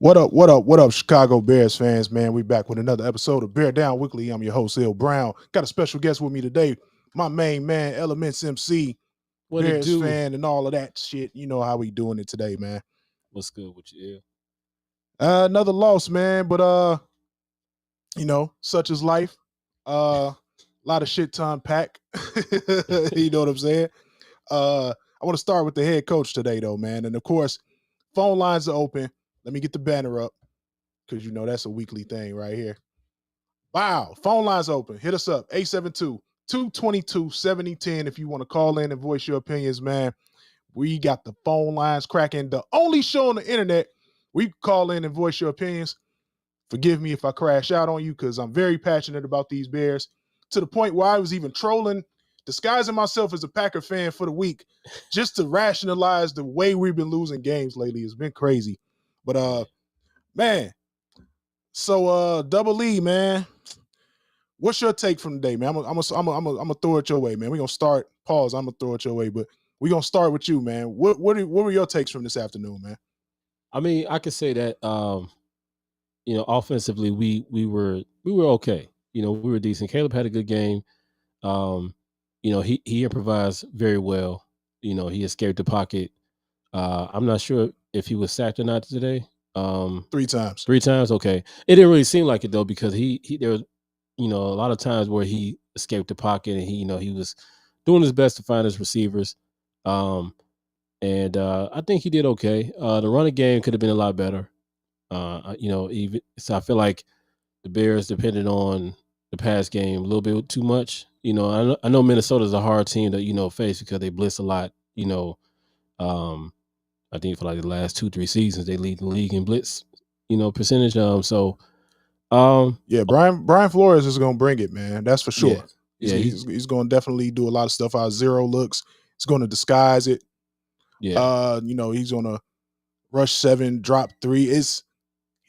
What up, what up, what up, Chicago Bears fans, man? We back with another episode of Bear Down Weekly. I'm your host, Il Brown. Got a special guest with me today, my main man, Elements MC, What it Bears do? fan, and all of that shit. You know how we doing it today, man. What's good with you? Another loss, man, but such is life. A lot of shit to unpack. You know what I'm saying? I want to start with the head coach today, though, man. And of course, phone lines are open. Let me get the banner up because that's a weekly thing right here. Wow. Phone lines open. Hit us up. 872-222-7010 if you want to call in and voice your opinions, man. We got the phone lines cracking. The only show on the internet where you can call in and voice your opinions. Forgive me if I crash out on you because I'm very passionate about these Bears to the point where I was even trolling, disguising myself as a Packer fan for the week just to rationalize the way we've been losing games lately. It's been crazy. But, man, so Double E, man, what's your take from today, man? I'm gonna throw it your way, man. We're gonna start. Pause. I'm gonna throw it your way, but we're gonna start with you, man. What were your takes from this afternoon, man? I mean, I could say that offensively we were okay. We were decent. Caleb had a good game. Um, he improvised very well. He escaped the pocket. I'm not sure if he was sacked or not today. 3 times. 3 times, okay. It didn't really seem like it though because he there was a lot of times where he escaped the pocket and he was doing his best to find his receivers. Um, And I think he did okay. The running game could have been a lot better. Even so, I feel like the Bears depended on the pass game a little bit too much. I know Minnesota's a hard team to face because they blitz a lot. Um, I think for like the last 2-3 seasons they lead the league in blitz. Percentage. Yeah, Brian Flores is gonna bring it, man. That's for Yeah, sure. yeah, He's gonna definitely do a lot of stuff out of zero looks. He's gonna disguise it. yeah, He's gonna rush 7, drop 3. It's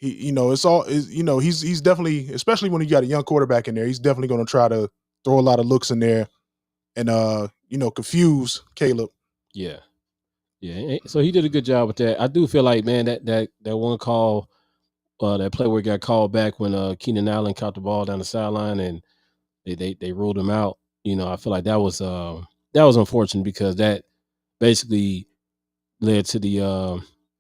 all he's definitely, especially when you got a young quarterback in there, he's definitely gonna try to throw a lot of looks in there and confuse Caleb. yeah, yeah. So he did a good job with that. I do feel like, man, that one call. That play where he got called back when Keenan Allen caught the ball down the sideline and they ruled him out. I feel like that was unfortunate because that basically led to the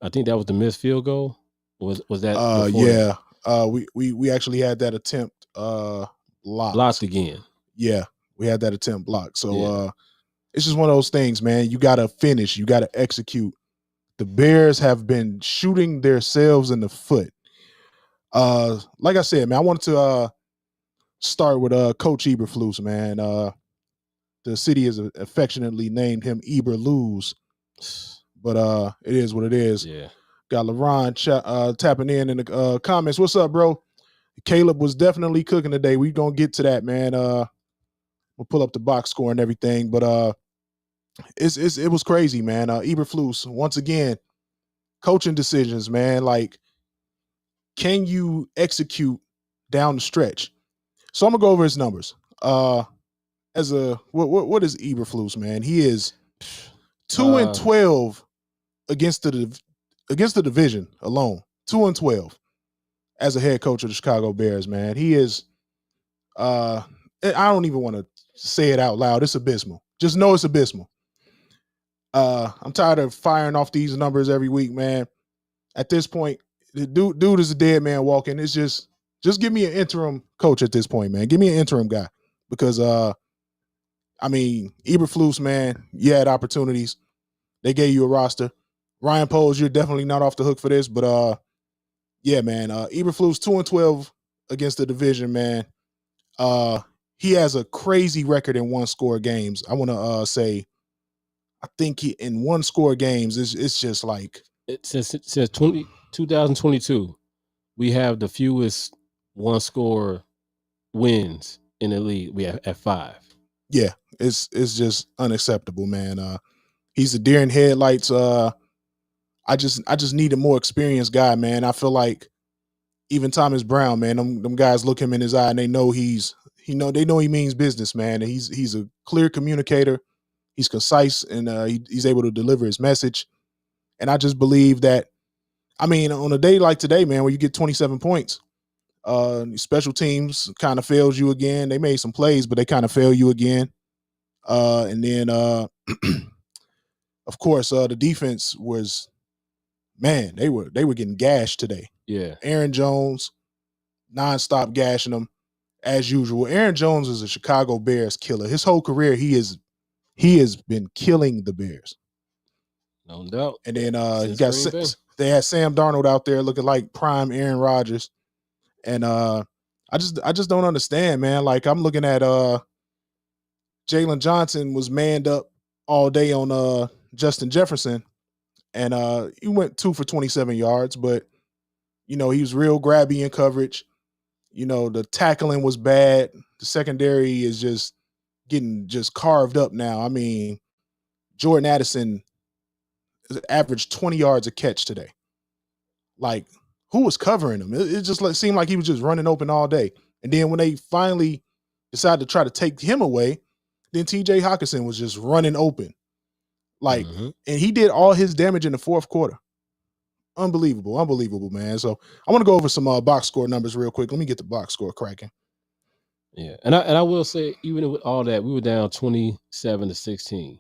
I think that was the missed field goal. Was that before that? Yeah. We actually had that attempt blocked. Blocked again. Yeah, we had that attempt blocked. So Yeah. it's just one of those things, man. You gotta finish, you gotta execute. The Bears have been shooting themselves in the foot. Like I said, man, I wanted to start with Coach Eberflus, man. The city is affectionately named him Eberluz, but it is what it is. Yeah. Got LeBron tapping in the comments. What's up, bro? Caleb was definitely cooking today. We gonna get to that, man. We'll pull up the box score and everything, but it was crazy, man. Eberflus once again, coaching decisions, man. Like, can you execute down the stretch? So I'm gonna go over his numbers. As a what is Eberflus, man? He is 2-12 against the division alone. 2-12 as a head coach of the Chicago Bears, man. He is. I don't even want to say it out loud. It's abysmal. Just know it's abysmal. I'm tired of firing off these numbers every week, man. At this point, the dude is a dead man walking. It's just give me an interim coach at this point, man. Give me an interim guy because Eberflus, man, you had opportunities. They gave you a roster. Ryan Poles, you're definitely not off the hook for this, but yeah, man. Eberflus 2-12 against the division, man. He has a crazy record in one score games. I want to say, I think he in one score games, it's just like Since 2022, we have the fewest one score wins in the league. We have at 5. yeah, it's just unacceptable, man. He's a deer in headlights. I just need a more experienced guy, man. I feel like even Thomas Brown, man, them guys look him in his eye and they know they know he means business, man. And he's a clear communicator. He's concise and he's able to deliver his message. And I just believe that I mean, on a day like today, man, where you get 27 points, special teams kind of fails you again. They made some plays, but they kind of fail you again. And then, of course, the defense was, man, they were getting gashed today. Yeah. Aaron Jones, nonstop gashing them as usual. Aaron Jones is a Chicago Bears killer. His whole career, he has been killing the Bears. No doubt. And then they had Sam Darnold out there looking like prime Aaron Rodgers. And I just don't understand, man. Like, I'm looking at Jalen Johnson was manned up all day on Justin Jefferson, and he went 2 for 27 yards, but he was real grabby in coverage. The tackling was bad. The secondary is just getting carved up now. I mean, Jordan Addison averaged 20 yards a catch today. Like, who was covering him? It just seemed like he was just running open all day. And then when they finally decided to try to take him away, then TJ Hawkinson was just running open. Like, and he did all his damage in the fourth quarter. Unbelievable, man. So I want to go over some box score numbers real quick. Let me get the box score cracking. Yeah, and I will say, even with all that, we were down 27-16,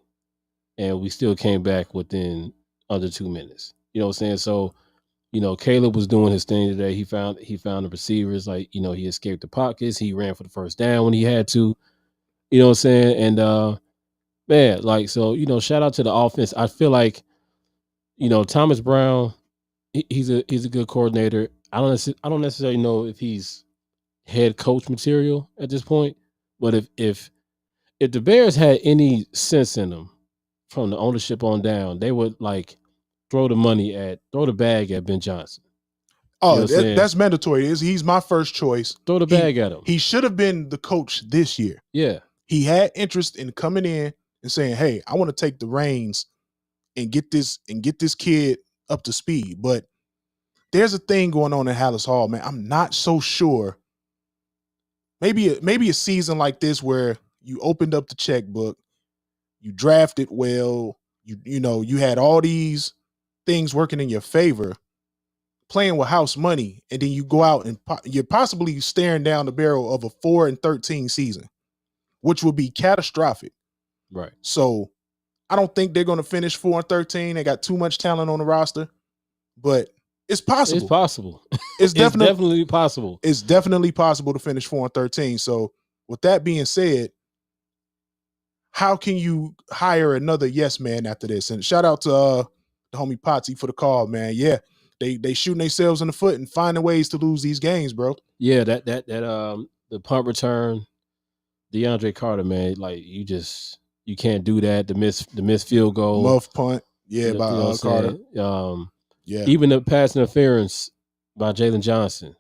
and we still came back within under 2 minutes. You know what I'm saying? So, Caleb was doing his thing today. He found the receivers. Like, he escaped the pockets. He ran for the first down when he had to. You know what I'm saying? And man, like, so, shout out to the offense. I feel like, Thomas Brown, he's a good coordinator. I don't necessarily know if he's head coach material at this point, but if the Bears had any sense in them from the ownership on down, they would like throw the bag at Ben Johnson. Oh, that's mandatory. He's my first choice. Throw the bag at him. He should have been the coach this year. Yeah. He had interest in coming in and saying, "Hey, I want to take the reins and get this kid up to speed." But there's a thing going on in Halas Hall, man. I'm not so sure. Maybe a season like this where you opened up the checkbook, you drafted well, you had all these things working in your favor, playing with house money, and then you go out and you're possibly staring down the barrel of a 4-13 season, which would be catastrophic. Right. So I don't think they're going to finish 4-13. They got too much talent on the roster, but it's possible. It's possible. It's definitely possible. It's definitely possible to finish 4-13. So with that being said, how can you hire another yes man after this? And shout out to the homie Potsy for the call, man. Yeah, they shooting themselves in the foot and finding ways to lose these games, bro. Yeah, that the punt return, DeAndre Carter, man, like you can't do that. The missed field goal, muff punt, yeah, by Carter. Yeah, even the pass interference by Jalen Johnson.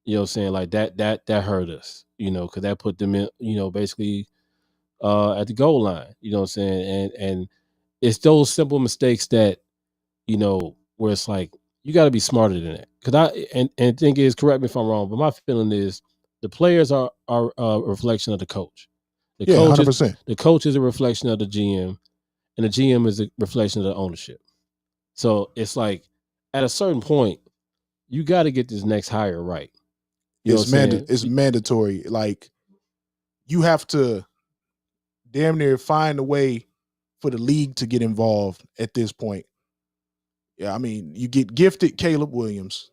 You know what I'm saying? Like that hurt us. Because that put them in. Basically. At the goal line, you know what I'm saying? And it's those simple mistakes that, where it's like, you got to be smarter than that. Because I think is, correct me if I'm wrong, but my feeling is the players are a reflection of the coach. The coach 100%. The coach is a reflection of the GM, and the GM is a reflection of the ownership. So it's like, at a certain point, you got to get this next hire right. It's mandatory. Like, you have to damn near find a way for the league to get involved at this point. Yeah, I mean, you get gifted Caleb Williams.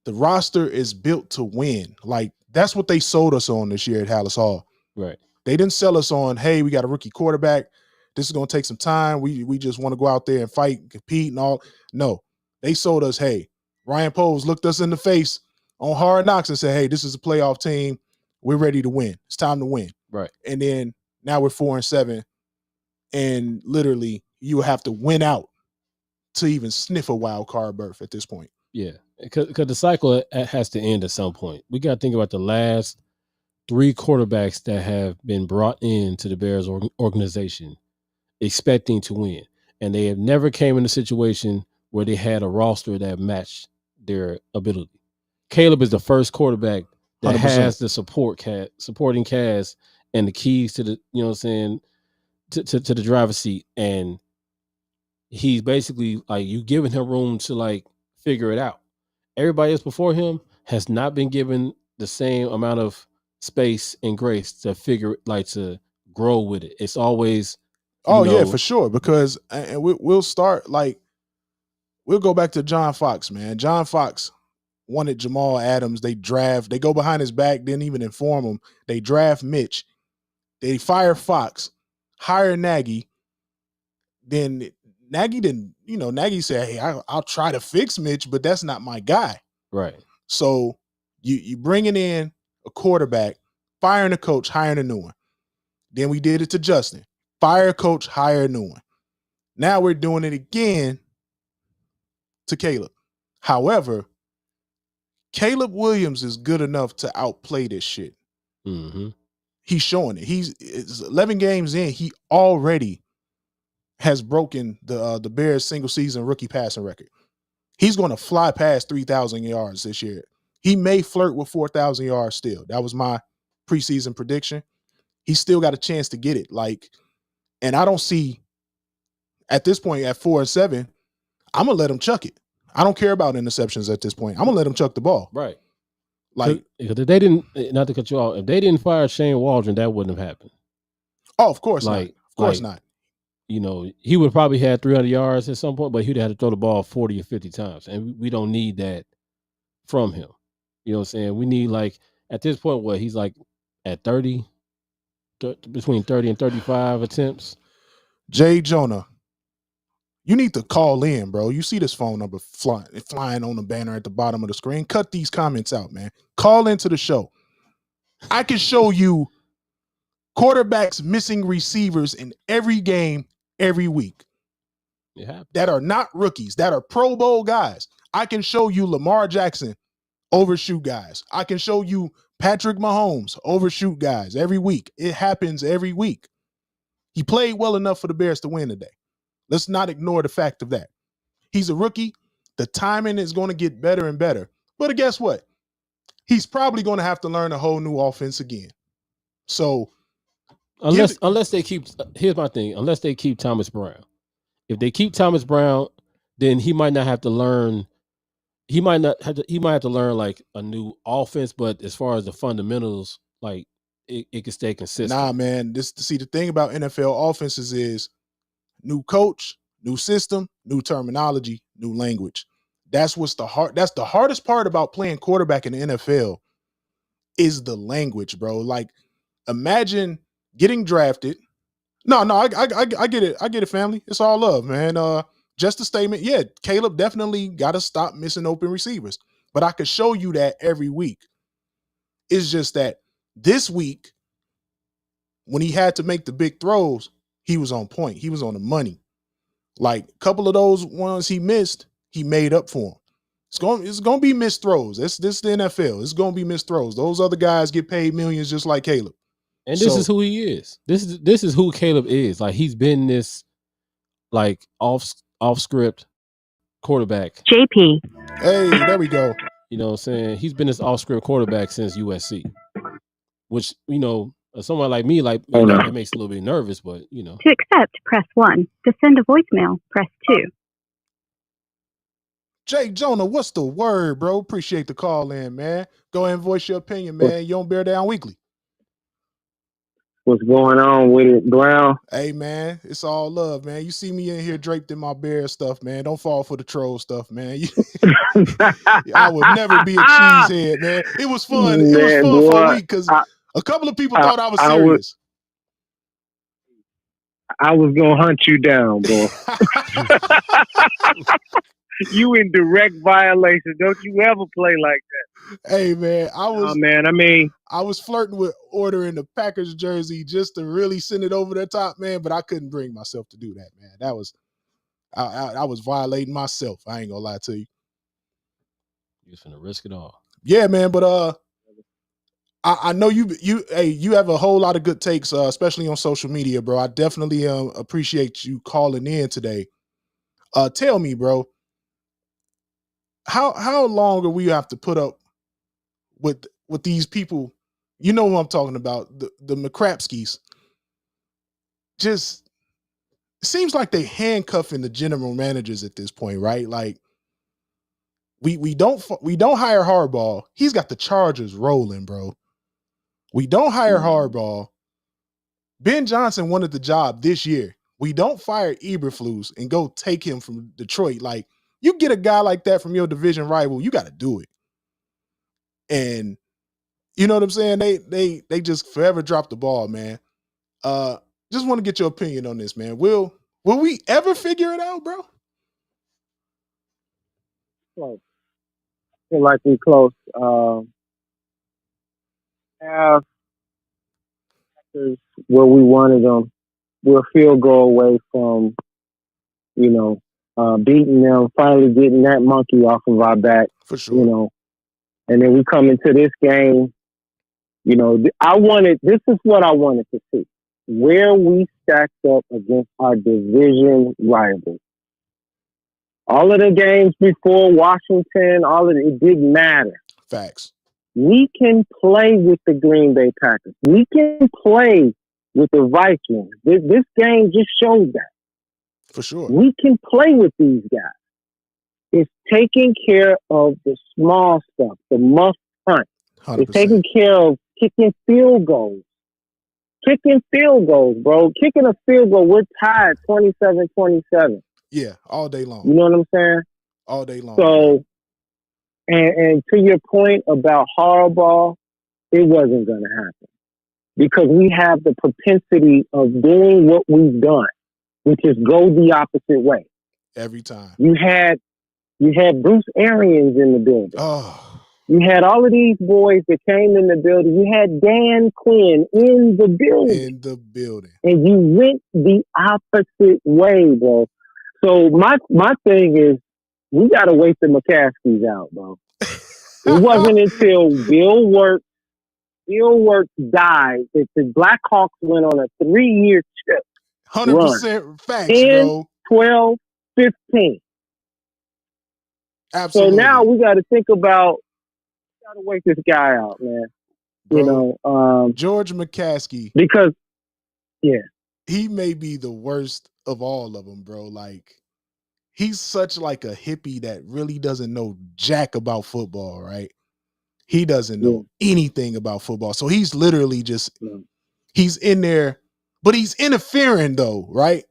The roster is built to win. Like, that's what they sold us on this year at Halas Hall. Right. They didn't sell us on, hey, we got a rookie quarterback. This is going to take some time. We just want to go out there and fight and compete and all. No, they sold us, hey, Ryan Poles looked us in the face on Hard Knocks and said, hey, this is a playoff team. We're ready to win. It's time to win. Right. And then now we're 4-7, and literally you have to win out to even sniff a wild card berth at this point. Yeah, because the cycle has to end at some point. We got to think about the last 3 quarterbacks that have been brought into the Bears organization expecting to win, and they have never came in a situation where they had a roster that matched their ability. Caleb is the first quarterback that 100%. Has the supporting cast and the keys to the, you know what I'm saying, to the driver's seat, and he's basically like, you giving him room to like figure it out. Everybody else before him has not been given the same amount of space and grace to to grow with it. It's always, Oh yeah, for sure. Because and we'll start like we'll go back to John Fox, man. John Fox wanted Jamal Adams. They go behind his back, didn't even inform him. They draft Mitch. They fire Fox, hire Nagy. Then Nagy didn't, Nagy said, "Hey, I'll try to fix Mitch, but that's not my guy." Right. So you bringing in a quarterback, firing a coach, hiring a new one. Then we did it to Justin. Fire a coach, hire a new one. Now we're doing it again to Caleb. However, Caleb Williams is good enough to outplay this shit. Mm-hmm. He's showing it. It's 11 games in. He already has broken the Bears single season rookie passing record. He's going to fly past 3,000 yards this year. He may flirt with 4,000 yards still. That was my preseason prediction. He's still got a chance to get it. And I don't see at this point at 4-7, I'm gonna let him chuck it. I don't care about interceptions at this point. I'm gonna let him chuck the ball. Right. Like if they didn't, not to cut you off, if they didn't fire Shane Waldron, that wouldn't have happened. Oh, of course not. Of course not. He would probably had 300 yards at some point, but he'd have to throw the ball 40 or 50 times. And we don't need that from him. You know what I'm saying? We need at this point, he's at 30, between 30 and 35 attempts. Jay Jonah, you need to call in, bro. You see this phone number flying on the banner at the bottom of the screen. Cut these comments out, man. Call into the show. I can show you quarterbacks missing receivers in every game, every week. That are not rookies, that are Pro Bowl guys. I can show you Lamar Jackson overshoot guys. I can show you Patrick Mahomes overshoot guys every week. It happens every week. He played well enough for the Bears to win today. Let's not ignore the fact of that. He's a rookie. The timing is going to get better and better. But guess what? He's probably going to have to learn a whole new offense again. So unless they keep, here's my thing, unless they keep Thomas Brown. If they keep Thomas Brown, then he might not have to learn. He might have to learn a new offense, but as far as the fundamentals, it can stay consistent. Nah, man. The thing about NFL offenses is new coach, new system, new terminology, new language. That's the hardest part about playing quarterback in the NFL is the language, bro. Imagine getting drafted. No, I get it. I get it, family. It's all love, man. Just a statement. Yeah, Caleb definitely got to stop missing open receivers. But I could show you that every week. It's just that this week, when he had to make the big throws, he was on point. He was on the money. A couple of those ones he missed, he made up for them. It's going to be missed throws. This is the NFL. It's going to be missed throws. Those other guys get paid millions just like Caleb. And this is who he is. This is who Caleb is. He's been this off script quarterback. JP. Hey, there we go. You know what I'm saying? He's been this off script quarterback since USC. Which, someone like me, it makes a little bit nervous, but To accept, press 1. To send a voicemail, press 2. Jake Jonah, what's the word, bro? Appreciate the call in, man. Go ahead and voice your opinion, man. You on Bear Down Weekly. What's going on with it, Brown? Hey, man, it's all love, man. You see me in here draped in my Bear stuff, man. Don't fall for the troll stuff, man. I would never be a cheesehead, man. It was fun. It was fun for a week because a couple of people thought I was serious. I was going to hunt you down, bro. You in direct violation. Don't you ever play like that. Hey, man, I was flirting with ordering the Packers jersey just to really send it over the top, man, but I couldn't bring myself to do that, man. That was I was violating myself. I ain't gonna lie to you. You're just gonna risk it all. Yeah, man, but I know you have a whole lot of good takes, especially on social media, bro. I definitely appreciate you calling in today. Tell me, bro, how long are we have to put up with these people? You know who I'm talking about, the McCrapskis. Just seems like they handcuffing the general managers at this point, right? We don't hire Harbaugh. He's got the Chargers rolling, bro. We don't hire Harbaugh. Ben Johnson wanted the job this year. We don't fire Eberflus and go take him from Detroit. Like, you get a guy like that from your division rival, you got to do it. And you know what I'm saying? They just forever drop the ball, man. Just want to get your opinion on this, man. Will we ever figure it out, bro? Close. I feel like we close. Have where we wanted them. We're a field goal away from, beating them, finally getting that monkey off of our back. For sure. And then we come into this game. This is what I wanted to see. Where we stacked up against our division rivals. All of the games before Washington, it didn't matter. Facts. We can play with the Green Bay Packers. We can play with the Vikings. This game just showed that. For sure. We can play with these guys. It's taking care of the small stuff, the must punt. 100%. It's taking care of kicking field goals. Kicking field goals, bro. Kicking a field goal, we're tied 27-27. Yeah, all day long. You know what I'm saying? All day long. So, and to your point about Harbaugh, it wasn't going to happen because we have the propensity of doing what we've done, which is go the opposite way. Every time. You had Bruce Arians in the building. Oh. You had all of these boys that came in the building. You had Dan Quinn in the building. And you went the opposite way, bro. So my thing is, we got to wait the McCaskies out, bro. It wasn't until Bill Wirtz died that the Blackhawks went on a 3-year trip. 100% facts, 10, bro. 12, 15. Absolutely. So now we got to think about, got to wait this guy out, man. Bro, George McCaskey. Because, yeah. He may be the worst of all of them, bro. Like, he's such like a hippie that really doesn't know jack about football, right? He doesn't know anything about football. So he's literally just, he's in there, but he's interfering though, right?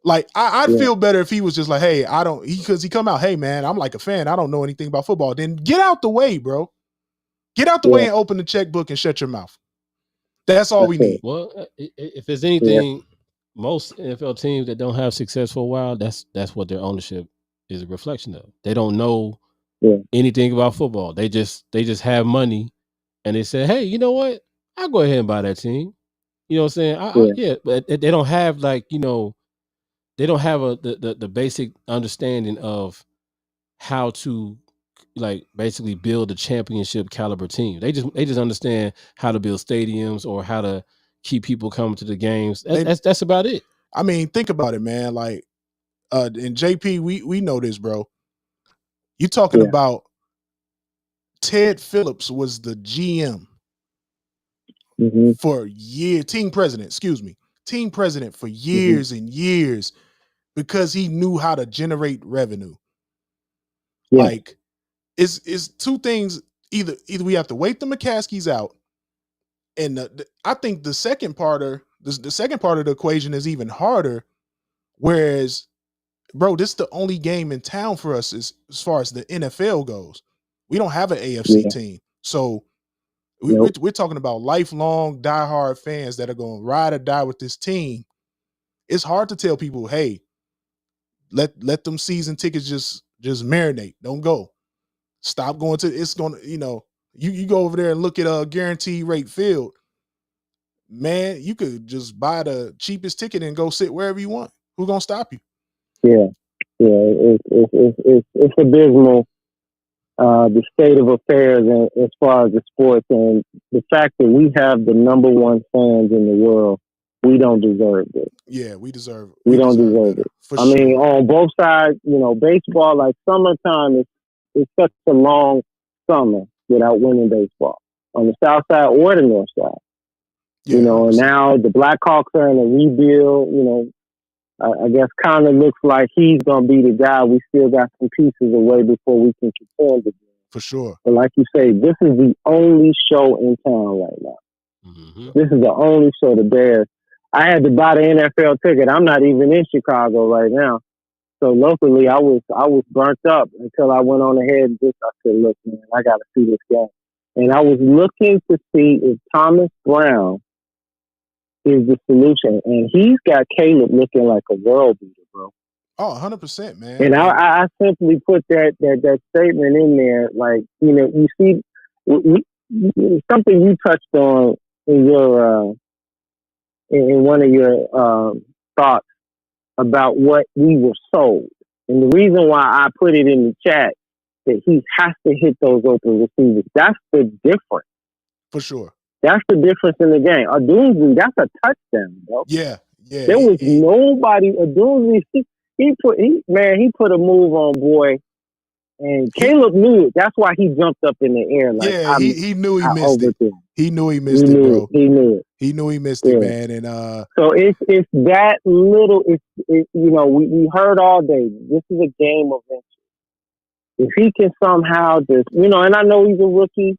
Like, I'd feel better if he was just like, hey, because he come out, hey, man, I'm like a fan. I don't know anything about football. Then get out the way, bro. Get out the way and open the checkbook and shut your mouth. That's all we need. Well, if there's anything, most NFL teams that don't have success for a while, that's what their ownership is a reflection of. They don't know anything about football. They just have money, and they say, hey, you know what? I'll go ahead and buy that team. You know what I'm saying? But they don't have they don't have the basic understanding of how to basically build a championship caliber team. They just understand how to build stadiums or how to keep people coming to the games. That's about it. I mean, think about it, man. Like, and JP, we know this, bro. You talking about Ted Phillips was the GM for years, team president for years and years because he knew how to generate revenue. Yeah. Like, it's two things. Either we have to wait the McCaskies out, and I think the second part of the equation is even harder. Whereas, bro, this is the only game in town for us as far as the NFL goes. We don't have an AFC team, so we're talking about lifelong diehard fans that are going to ride or die with this team. It's hard to tell people, hey, let them season tickets just marinate. Don't go. Stop going to. It's going to, you go over there and look at a guaranteed rate field. Man, you could just buy the cheapest ticket and go sit wherever you want. Who's gonna stop you? Yeah. It's abysmal. The state of affairs as far as the sports and the fact that we have the number one fans in the world, we don't deserve it. Yeah, we don't deserve it. I mean, on both sides, baseball, like summertime it's such a long summer without winning baseball on the south side or the north side. Yeah, and now the Blackhawks are in a rebuild. I guess kind of looks like he's going to be the guy. We still got some pieces away before we can contend again. For sure. But like you say, this is the only show in town right now. Mm-hmm. This is the only show. The Bears. I had to buy the NFL ticket. I'm not even in Chicago right now. So locally, I was burnt up until I went on ahead and I said, look, man, I got to see this game. And I was looking to see if Thomas Brown is the solution. And he's got Caleb looking like a world beater, bro. Oh, 100%, man. And I simply put that statement in there. Like, you see, something you touched on in your in one of your thoughts about what we were sold. And the reason why I put it in the chat that he has to hit those open receivers. That's the difference. For sure. That's the difference in the game. Adunzi, that's a touchdown, bro. Yeah. There was nobody. Adunzi, he put a move on boy, and Caleb knew it. That's why he jumped up in the air. Like, he knew he missed it. He knew he missed it, bro. He knew it. He knew he missed it, man. And so it's that little. We heard all day. This is a game of inches. If he can somehow just, and I know he's a rookie.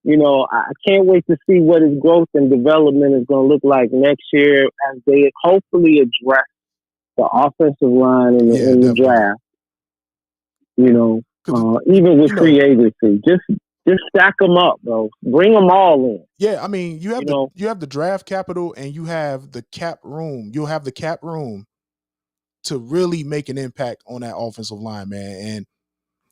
I can't wait to see what his growth and development is going to look like next year as they hopefully address the offensive line in the draft. Even with free agency, just stack them up, bro. Bring them all in. Yeah, I mean, you have the draft capital and you have the cap room. You'll have the cap room to really make an impact on that offensive line, man. And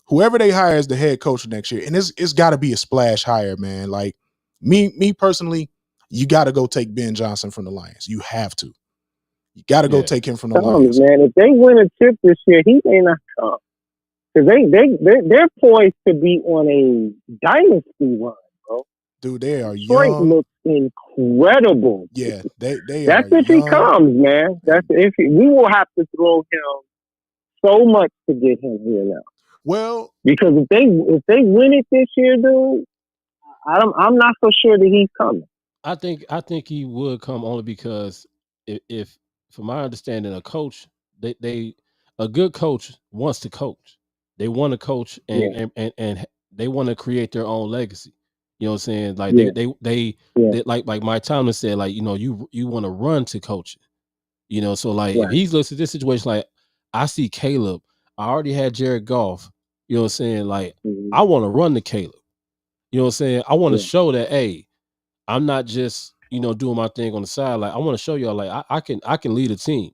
whoever they hire as the head coach next year, and it's got to be a splash hire, man. Like me personally, you got to go take Ben Johnson from the Lions. You have to. You got to go take him from the Lions, man. If they win a chip this year, he may not come because they're poised to be on a dynasty run, bro. Dude, they are Detroit young. Looks incredible. Yeah, they That's are if young. he comes, man. That's if we will have to throw him so much to get him here now. Well, because if they win it this year, dude, I'm not so sure that he's coming. I think he would come only because if from my understanding, a coach, a good coach wants to coach. They want to coach and they want to create their own legacy. You know what I'm saying? Like they like Mike Tomlin said, like, you want to run to coaching. So like if he's looks at this situation, like I see Caleb, I already had Jared Goff. You know what I'm saying? Like I want to run to Caleb. You know what I'm saying? I want to show that, hey, I'm not just, doing my thing on the side. Like I want to show y'all, like I can lead a team.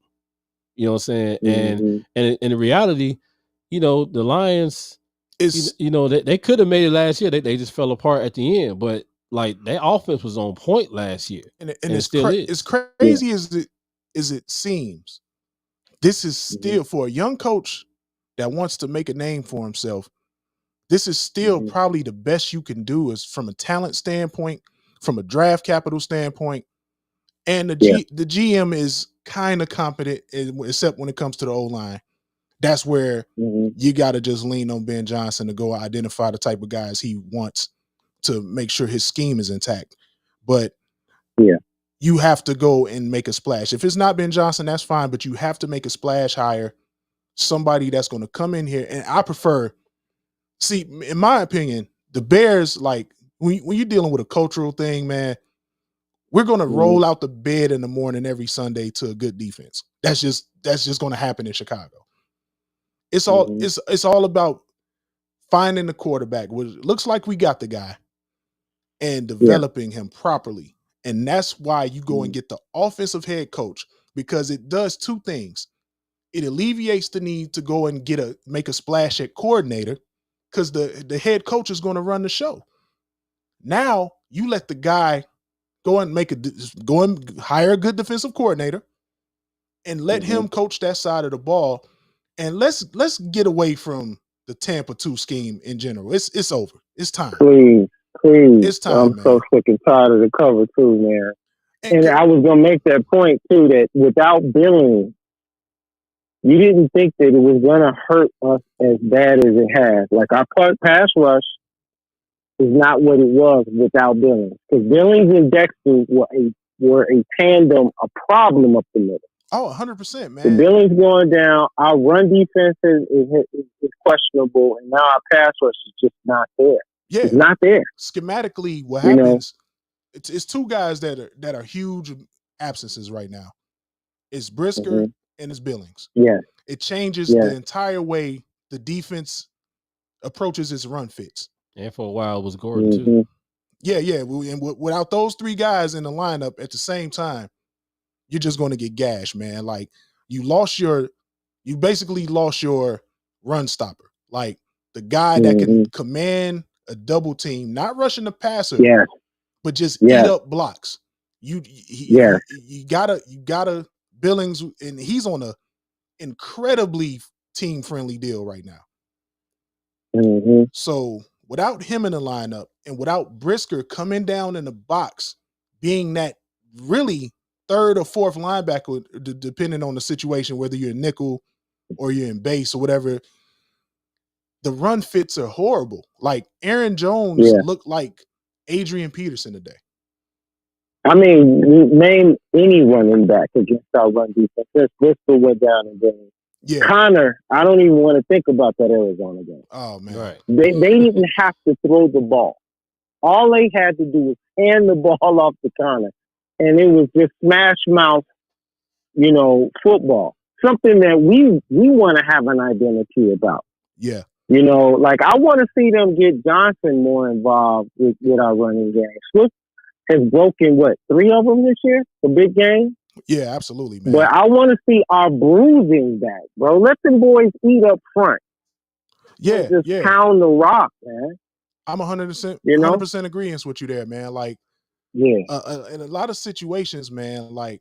You know what I'm saying? And in reality, the Lions is, they could have made it last year. They just fell apart at the end. But like their offense was on point last year, and it still is. As crazy as it seems, this is still for a young coach that wants to make a name for himself. This is still probably the best you can do, is from a talent standpoint, from a draft capital standpoint, and the GM is kind of competent, except when it comes to the O-line. That's where you got to just lean on Ben Johnson to go identify the type of guys he wants to make sure his scheme is intact. But you have to go and make a splash. If it's not Ben Johnson, that's fine, but you have to make a splash hire, somebody that's going to come in here. And I prefer, in my opinion, the Bears, like when you're dealing with a cultural thing, man, we're going to roll out the bed in the morning every Sunday to a good defense. That's just going to happen in Chicago. It's all it's all about finding the quarterback. Which looks like we got the guy, and developing him properly. And that's why you go and get the offensive head coach, because it does two things. It alleviates the need to go and make a splash at coordinator, because the head coach is going to run the show. Now you let the guy go and hire a good defensive coordinator and let him coach that side of the ball. And let's get away from the Tampa 2 scheme in general. It's over. It's time. Please. It's time. I'm so sick and tired of the cover too, man. And I was gonna make that point too, that without Billings, you didn't think that it was gonna hurt us as bad as it has. Like our pass rush is not what it was without Billings, because Billings and Dexter were a tandem, a problem up the middle. Oh, 100%, man. The Billings going down. Our run defense is questionable, and now our pass rush is just not there. Yeah, it's not there. Schematically, what happens? It's two guys that are huge absences right now. It's Brisker and it's Billings. Yeah, it changes the entire way the defense approaches its run fits. And for a while, it was Gordon too. Yeah. And without those three guys in the lineup at the same time, you're just going to get gashed, man. Like you basically lost your run stopper. Like the guy that can command a double team, not rushing the passer, but just eat up blocks. You gotta Billings, and he's on a incredibly team friendly deal right now. So without him in the lineup and without Brisker coming down in the box, being that really third or fourth linebacker, depending on the situation, whether you're in nickel or you're in base or whatever, the run fits are horrible. Like Aaron Jones looked like Adrian Peterson today. I mean, name any running back against our run defense. Since Bristol went down and then Connor, I don't even want to think about that Arizona game. Oh man, right. They didn't have to throw the ball. All they had to do was hand the ball off to Connor, and it was just smash mouth, football. Something that we want to have an identity about. Yeah. Like I want to see them get Johnson more involved with our running game. Swift has broken, 3 of them this year? The big game? Yeah, absolutely, man. But I want to see our bruising back, bro. Let them boys eat up front. Yeah, just pound the rock, man. I'm 100% agreeing with you there, man. Like, in a lot of situations, man, like,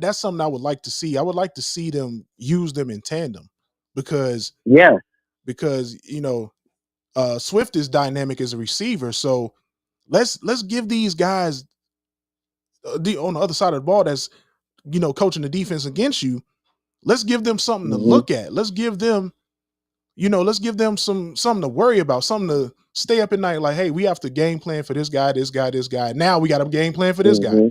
that's something I would like to see. I would like to see them use them in tandem because Swift is dynamic as a receiver. So let's give these guys on the other side of the ball that's coaching the defense against you. Let's give them something to look at. Let's give them something to worry about, something to stay up at night. Like, hey, we have to game plan for this guy. Now we got a game plan for this guy.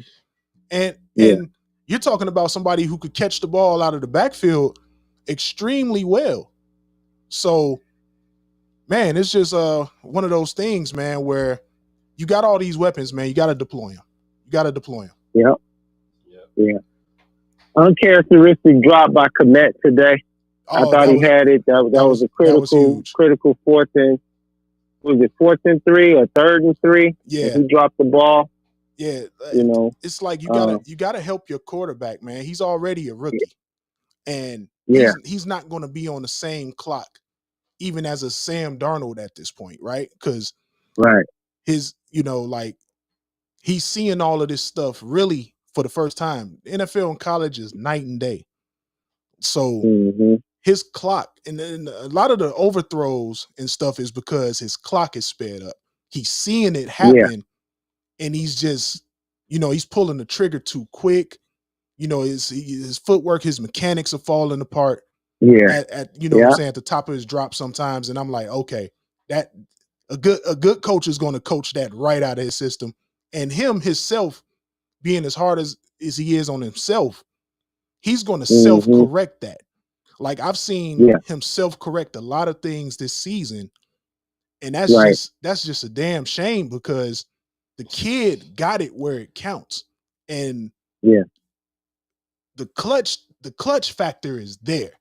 And you're talking about somebody who could catch the ball out of the backfield extremely well. So, man, it's just one of those things, man, where you got all these weapons, man. You got to deploy them. Yeah. Uncharacteristic drop by Kmet today. I thought he had it. That was a critical fourth and 3 or 3rd and 3? Yeah. He dropped the ball. Yeah. It's like you gotta help your quarterback, man. He's already a rookie. And he's not gonna be on the same clock, even as a Sam Darnold at this point, right? Because his, he's seeing all of this stuff really for the first time. NFL and college is night and day. So his clock, and then a lot of the overthrows and stuff is because his clock is sped up. He's seeing it happen, and he's just, he's pulling the trigger too quick. His footwork, his mechanics are falling apart. At what I'm saying, at the top of his drop sometimes, and I'm like, okay, that a good coach is going to coach that right out of his system, and himself being as hard as he is on himself, he's going to self-correct that. Like I've seen him self-correct a lot of things this season, and that's just a damn shame because the kid got it where it counts, and the clutch factor is there.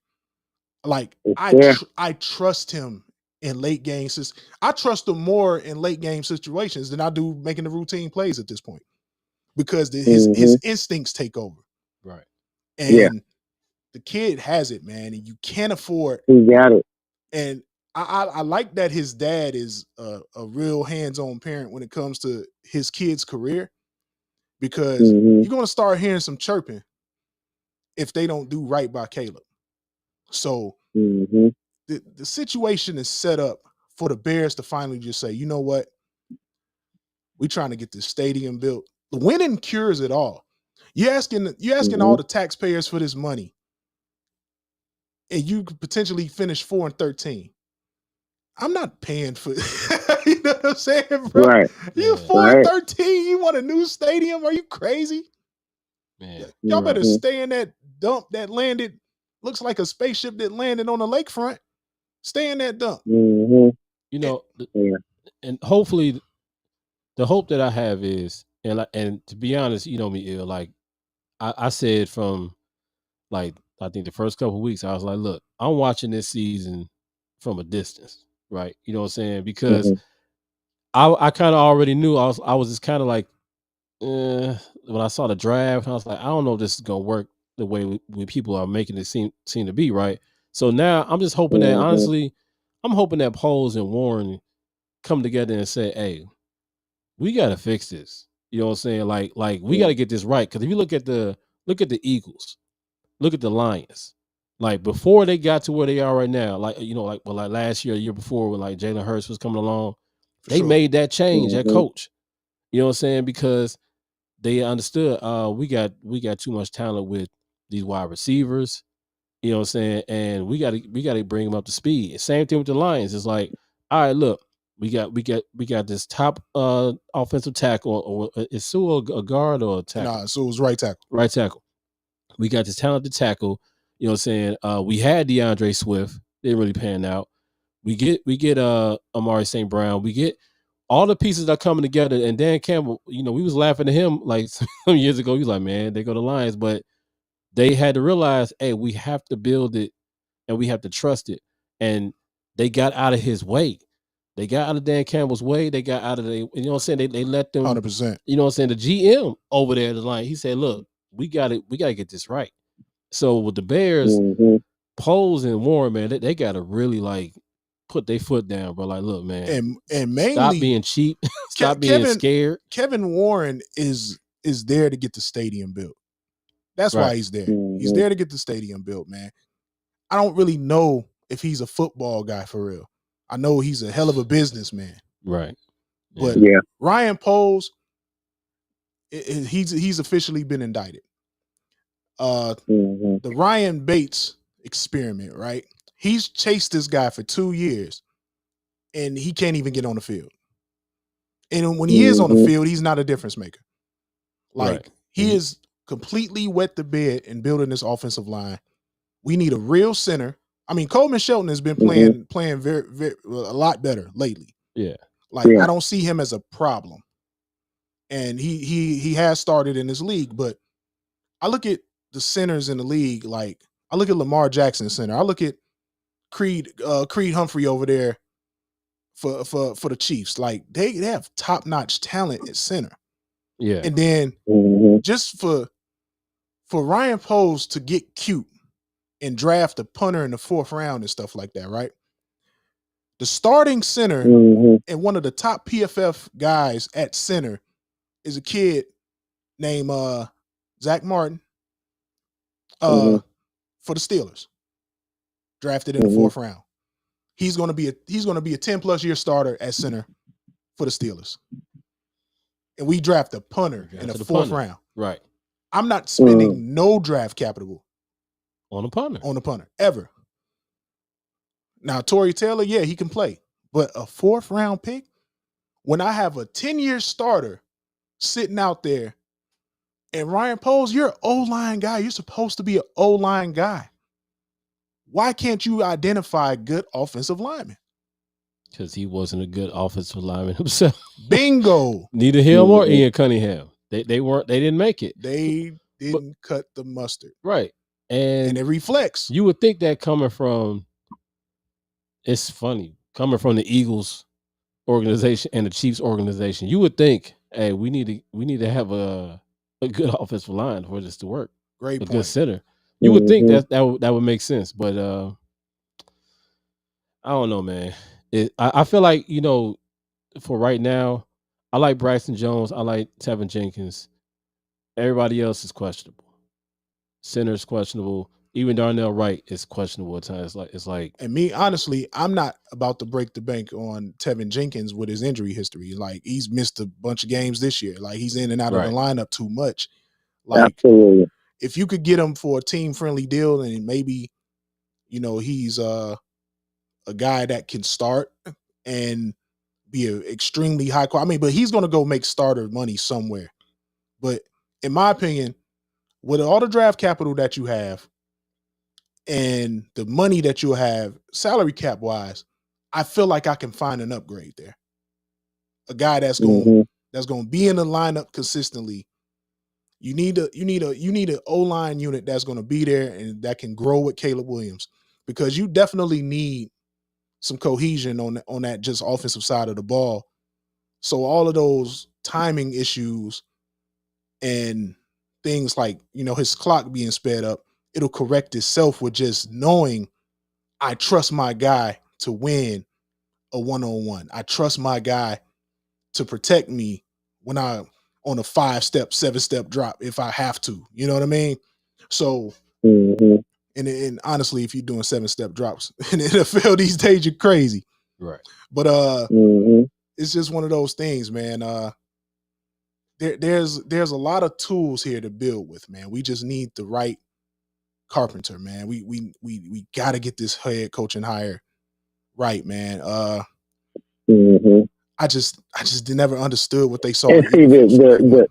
Like I trust him in late games. I trust him more in late game situations than I do making the routine plays at this point because his instincts take over. Right. And the kid has it, man, and you can't afford. He got it. And I like that his dad is a real hands-on parent when it comes to his kid's career because you're going to start hearing some chirping if they don't do right by Caleb. So the situation is set up for the Bears to finally just say, you know what? We're trying to get this stadium built. The winning cures it all. You're asking all the taxpayers for this money, and you could potentially finish 4-13. I'm not paying for you know what I'm saying, bro? Right. You 4-13, you want a new stadium? Are you crazy? Man. Y'all better stay in that dump that landed, looks like a spaceship that landed on the lakefront. Stay in that dump. You know, and hopefully, the hope that I have is, and to be honest, you know me, ill. Like I said from, like, I think the first couple of weeks, I was like, look, I'm watching this season from a distance, right? You know what I'm saying? Because I kind of already knew. I was just kind of like, when I saw the draft, I was like, I don't know if this is gonna work the way we people are making it seem to be, right? So now I'm just hoping that, honestly, I'm hoping that Poles and Warren come together and say, hey, we gotta fix this. You know what I'm saying? Like we gotta get this right. Because if you look at the Eagles, look at the Lions. Like before they got to where they are right now, like, you know, like last year, year before, when like Jalen Hurts was coming along, they made that change at coach. You know what I'm saying? Because they understood we got too much talent with these wide receivers. You know what I'm saying? And we gotta bring them up to speed. Same thing with the Lions. It's like, all right, look, we got this top offensive tackle, or is Sewell a guard or a tackle? Nah, Sewell's right tackle. Right tackle. We got this talented tackle. You know what I'm saying? We had DeAndre Swift. Didn't really pan out. We get Amari St. Brown. We get all the pieces that are coming together. And Dan Campbell, you know, we was laughing at him like some years ago. He was like, man, they go to Lions, but they had to realize, hey, we have to build it and we have to trust it. And they got out of his way. They got out of Dan Campbell's way. They got out of you know what I'm saying? They let them 100%. You know what I'm saying? The GM over there at the line, he said, look, we gotta get this right. So with the Bears, Poles and Warren, man, they gotta really like put their foot down, bro. Like, look, man, and mainly stop being cheap, stop being scared. Kevin Warren is there to get the stadium built. That's why he's there. He's there to get the stadium built, man. I don't really know if he's a football guy for real. I know he's a hell of a businessman. Right. But Ryan Poles, he's officially been indicted. The Ryan Bates experiment, right? He's chased this guy for 2 years and he can't even get on the field. And when he is on the field, he's not a difference maker. Like he is completely wet the bed in building this offensive line. We need a real center. I mean, Coleman Shelton has been playing very, very a lot better lately. Yeah. I don't see him as a problem. And he has started in this league, but I look at the centers in the league, like I look at Lamar Jackson center. I look at Creed Humphrey over there for the Chiefs. Like they have top-notch talent at center. Yeah. And then just for Ryan Poles to get cute and draft a punter in the 4th round and stuff like that, right? The starting center and one of the top PFF guys at center is a kid named Zach Martin for the Steelers, drafted in the 4th round. He's going to be a 10+ year starter at center for the Steelers. And we draft a punter in the 4th round. Right. I'm not spending no draft capital on a punter ever. Now, Torrey Taylor, yeah, he can play, but a 4th round pick when I have a 10-year starter sitting out there, and Ryan Poles, you're an O-line guy. You're supposed to be an O-line guy. Why can't you identify good offensive linemen? Because he wasn't a good offensive lineman himself. Bingo. Neither him or Ian Cunningham. They didn't make it. They didn't cut the mustard. Right. And it reflects. You would think that coming from, it's funny, coming from the Eagles organization and the Chiefs organization, you would think, hey, we need to have a good offensive line for this to work. Great point. Good center. You would think that would make sense, but I don't know, man. I feel like, you know, for right now, I like Bryson Jones. I like Tevin Jenkins. Everybody else is questionable. Center's questionable. Even Darnell Wright is questionable at times. It's like, and me, honestly, I'm not about to break the bank on Tevin Jenkins with his injury history. Like he's missed a bunch of games this year. Like he's in and out of the lineup too much. Like, absolutely. If you could get him for a team-friendly deal, and maybe, you know, he's a guy that can start and be an extremely high quality. I mean, but he's going to go make starter money somewhere. But in my opinion, with all the draft capital that you have and the money that you'll have, salary cap wise, I feel like I can find an upgrade there. A guy that's going to be in the lineup consistently. You need an O-line unit that's going to be there and that can grow with Caleb Williams, because you definitely need some cohesion on that just offensive side of the ball. So all of those timing issues and things like, his clock being sped up, it'll correct itself with just knowing I trust my guy to win a one-on-one. I trust my guy to protect me when I on a 5-step, 7-step drop if I have to. You know what I mean? So, and honestly, if you're doing 7-step drops in the NFL these days, you're crazy. Right. But it's just one of those things, man. There's a lot of tools here to build with, man. We just need the right carpenter, man. We got to get this head coaching hire right, man. I just never understood what they saw. And see the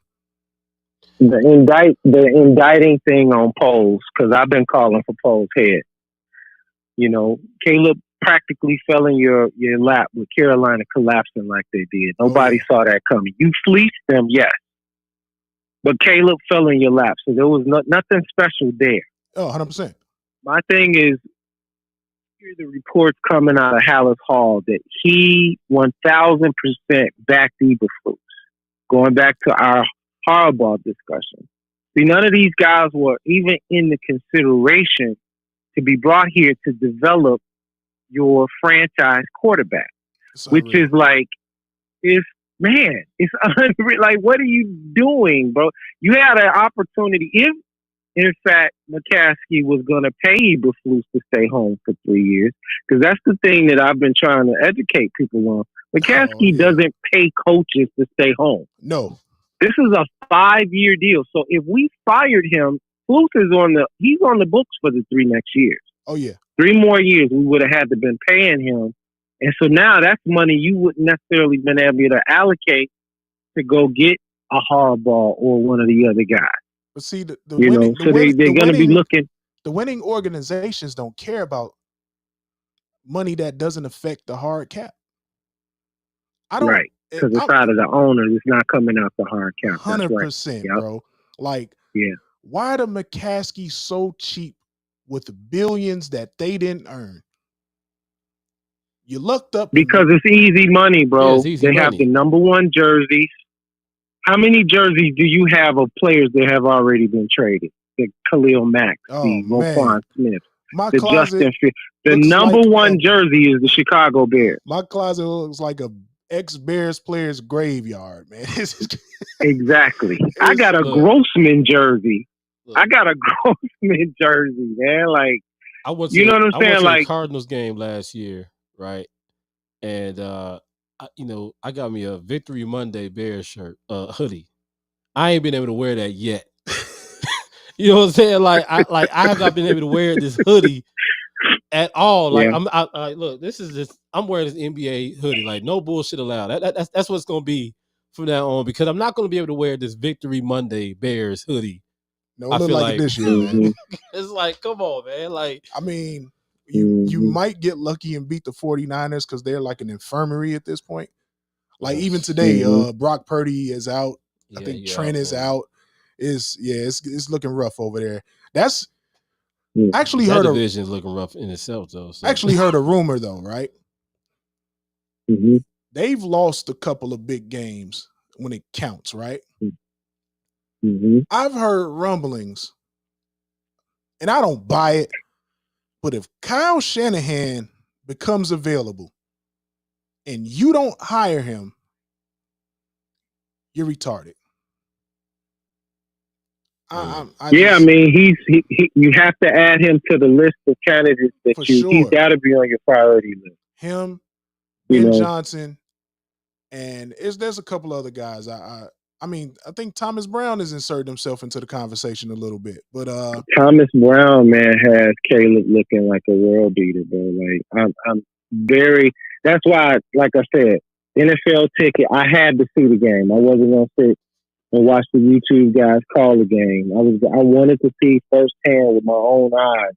indicting thing on Poles, because I've been calling for Poles' head. Caleb practically fell in your lap with Carolina collapsing like they did. Nobody saw that coming. You fleeced them, yes, but Caleb fell in your lap, so there was nothing special there. Oh, 100%. My thing is, hear the reports coming out of Hallis Hall that he 1,000% backed Eberflus. Going back to our Harbaugh discussion. See, none of these guys were even in the consideration to be brought here to develop your franchise quarterback, which is like, it's unreal. Like, what are you doing, bro? You had an opportunity. If, in fact, McCaskey was going to pay Eberflus to stay home for 3 years, because that's the thing that I've been trying to educate people on. McCaskey doesn't pay coaches to stay home. No. This is a 5-year deal. So if we fired him, Flus is he's on the books for the 3 next years. Oh, yeah. 3 more years we would have had to been paying him. And so now that's money you wouldn't necessarily been able to allocate to go get a Harbaugh or one of the other guys. But see, they're going to be looking. The winning organizations don't care about money that doesn't affect the hard cap. I don't. Right. Because it's out of the owners. It's not coming out the hard cap. 100%, bro. Like, why the McCaskey so cheap with the billions that they didn't earn? You looked up. Because it's easy money, bro. Yeah, easy money. Have the number 1 jerseys. How many jerseys do you have of players that have already been traded? The Khalil Mack, the Roquan Smith, the Justin Fields. The number 1 jersey is the Chicago Bears. My closet looks like a ex-Bears player's graveyard, man. Exactly. I got a Grossman jersey. Man. Like, I went to the Cardinals game last year, right? And I got me a Victory Monday Bears shirt, hoodie. I ain't been able to wear that yet. You know what I'm saying? Like I have not been able to wear this hoodie at all. Like look, this is just, I'm wearing this NBA hoodie. Like, no bullshit allowed. That's what it's gonna be from now on, because I'm not gonna be able to wear this Victory Monday Bears hoodie. No, it look like this year, man. It's like, come on, man. Like, I mean, you might get lucky and beat the 49ers because they're like an infirmary at this point. Like, even today, Brock Purdy is out. I think Trent is out. It's looking rough over there. That's actually that heard division is looking rough in itself, though. So. Actually heard a rumor though, right? Mm-hmm. They've lost a couple of big games when it counts, right? Mm-hmm. I've heard rumblings, and I don't buy it, but if Kyle Shanahan becomes available and you don't hire him, you're retarded. I mean, you have to add him to the list of candidates that he's got to be on your priority list. Him, Ben Johnson, and there's a couple other guys. I mean, I think Thomas Brown has inserted himself into the conversation a little bit, but Thomas Brown, man, has Caleb looking like a world beater, bro. Like, I'm very. That's why, like I said, NFL ticket. I had to see the game. I wasn't gonna sit and watch the YouTube guys call the game. I wanted to see firsthand with my own eyes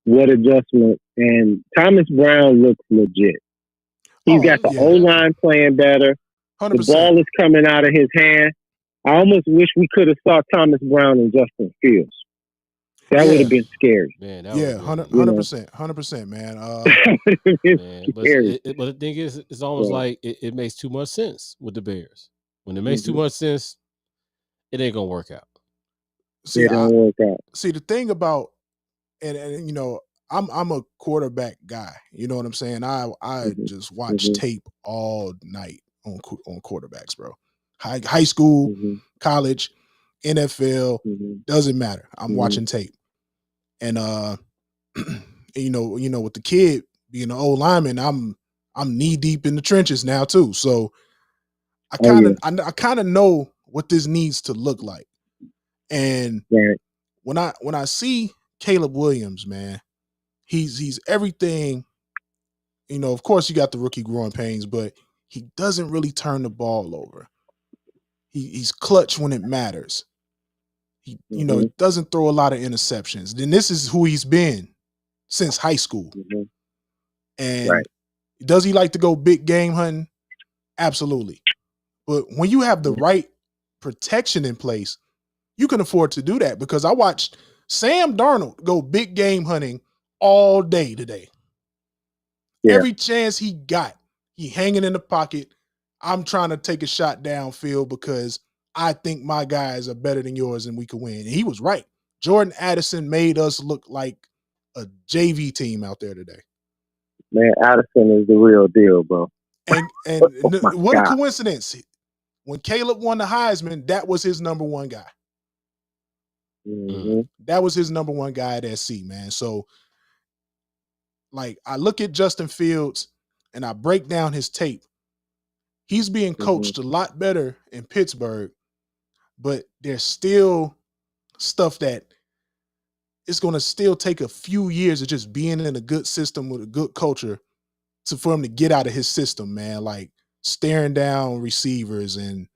what adjustment. And Thomas Brown looks legit. He's got the O-line playing better. 100%. The ball is coming out of his hand. I almost wish we could have saw Thomas Brown and Justin Fields. That would have been scary. Man, 100%, 100%, man. But the thing is, it's almost like it makes too much sense with the Bears. When it makes too much sense, it ain't gonna work out. See, the thing about and you know, I'm a quarterback guy. You know what I'm saying? I just watch tape all night on quarterbacks, bro. High school, college, NFL, doesn't matter. I'm watching tape. And you know, with the kid being an old lineman, I'm knee deep in the trenches now too. So I kind of know what this needs to look like. And when I see Caleb Williams, man, he's everything. You know, of course you got the rookie growing pains, but he doesn't really turn the ball over. He's clutch when it matters. He, you know, doesn't throw a lot of interceptions. Then this is who he's been since high school. And does he like to go big game hunting? Absolutely. But when you have the right protection in place, you can afford to do that, because I watched Sam Darnold go big game hunting all day today. Every chance he got, he hanging in the pocket. I'm trying to take a shot downfield because I think my guys are better than yours and we could win. And he was right. Jordan Addison made us look like a JV team out there today. Man, Addison is the real deal, bro. And what a coincidence. When Caleb won the Heisman, that was his number one guy. That was his number one guy at SC, man. So, like, I look at Justin Fields and I break down his tape. He's being coached a lot better in Pittsburgh, but there's still stuff that it's going to still take a few years of just being in a good system with a good culture for him to get out of his system, man. Like staring down receivers and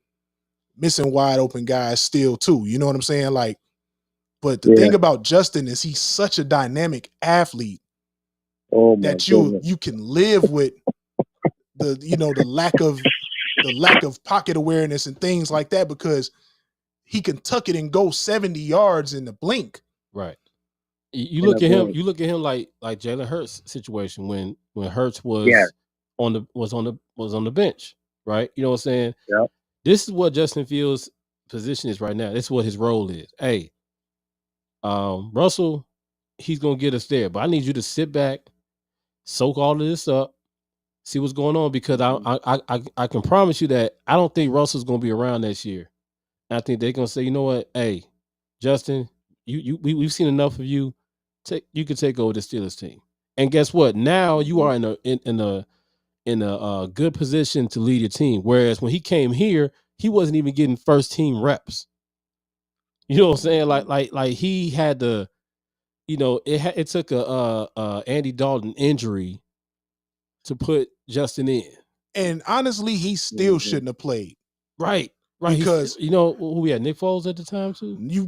missing wide open guys still too. You know what I'm saying? Like, but the thing about Justin is he's such a dynamic athlete that you can live with the lack of pocket awareness and things like that, because he can tuck it and go 70 yards in the blink. Right. You look at him. You look at him like Jalen Hurts situation when Hurts was on the bench. Right. You know what I'm saying? Yeah. This is what Justin Fields' position is right now. This is what his role is. Hey, Russell, he's gonna get us there, but I need you to sit back, soak all of this up, see what's going on, because I can promise you that I don't think Russell's gonna be around next year. I think they're gonna say, you know what, hey, Justin, we've seen enough of you. You can take over the Steelers team, and guess what? Now you are in a good position to lead your team. Whereas when he came here, he wasn't even getting first team reps. You know what I'm saying? Like he had to, it took a Andy Dalton injury to put Justin in. And honestly, he still shouldn't have played. Right. Because who we had, Nick Foles at the time too. You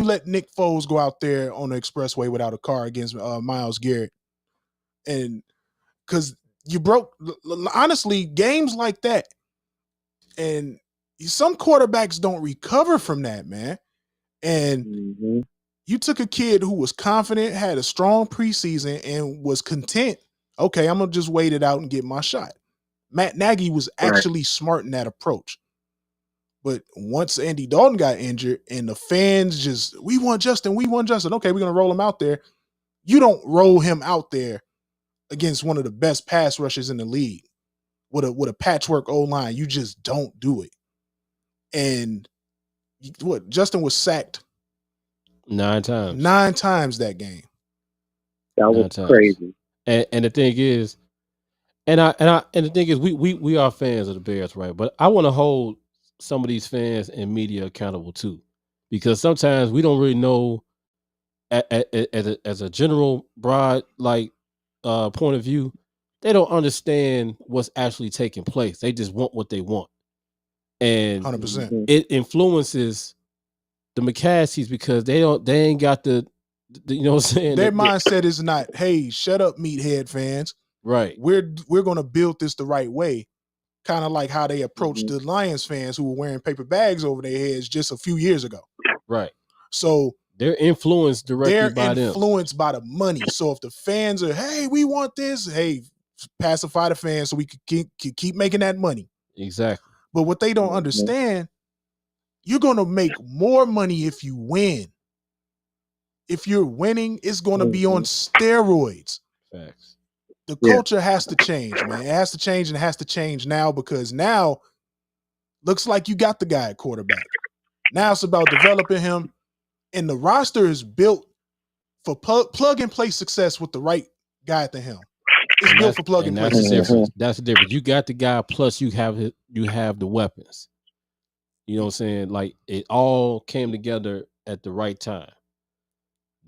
let Nick Foles go out there on the expressway without a car against Myles Garrett, and because you broke, honestly, games like that, and some quarterbacks don't recover from that, man. And you took a kid who was confident, had a strong preseason, and was content. Okay, I'm gonna just wait it out and get my shot. Matt Nagy was actually smart in that approach. But once Andy Dalton got injured and the fans we want Justin. Okay, we're going to roll him out there. You don't roll him out there against one of the best pass rushers in the league with a patchwork O-line. You just don't do it. And Justin was sacked 9 times. 9 times that game. That was crazy. And the thing is, and the thing is, we are fans of the Bears, right? But I want to hold some of these fans and media accountable too, because sometimes we don't really know as a general broad point of view, they don't understand what's actually taking place. They just want what they want. and 100%. it influences the McCaskies because they ain't got the you know what I'm saying? Their mindset is not, hey, shut up, meathead fans. Right. We're going to build this the right way. Kind of like how they approached the Lions fans who were wearing paper bags over their heads just a few years ago. Right. So they're influenced directly by them. They're influenced by the money. So if the fans are, hey, we want this, hey, pacify the fans so we could keep making that money. Exactly. But what they don't understand, you're going to make more money if you win. If you're winning, it's going to be on steroids. Facts. The culture has to change, man. It has to change, and it has to change now, because now looks like you got the guy at quarterback. Now it's about developing him, and the roster is built for plug and play success with the right guy at the helm. It's built for plug and play. That's the difference. That's the difference. You got the guy, plus you have the weapons. You know what I'm saying? Like, it all came together at the right time.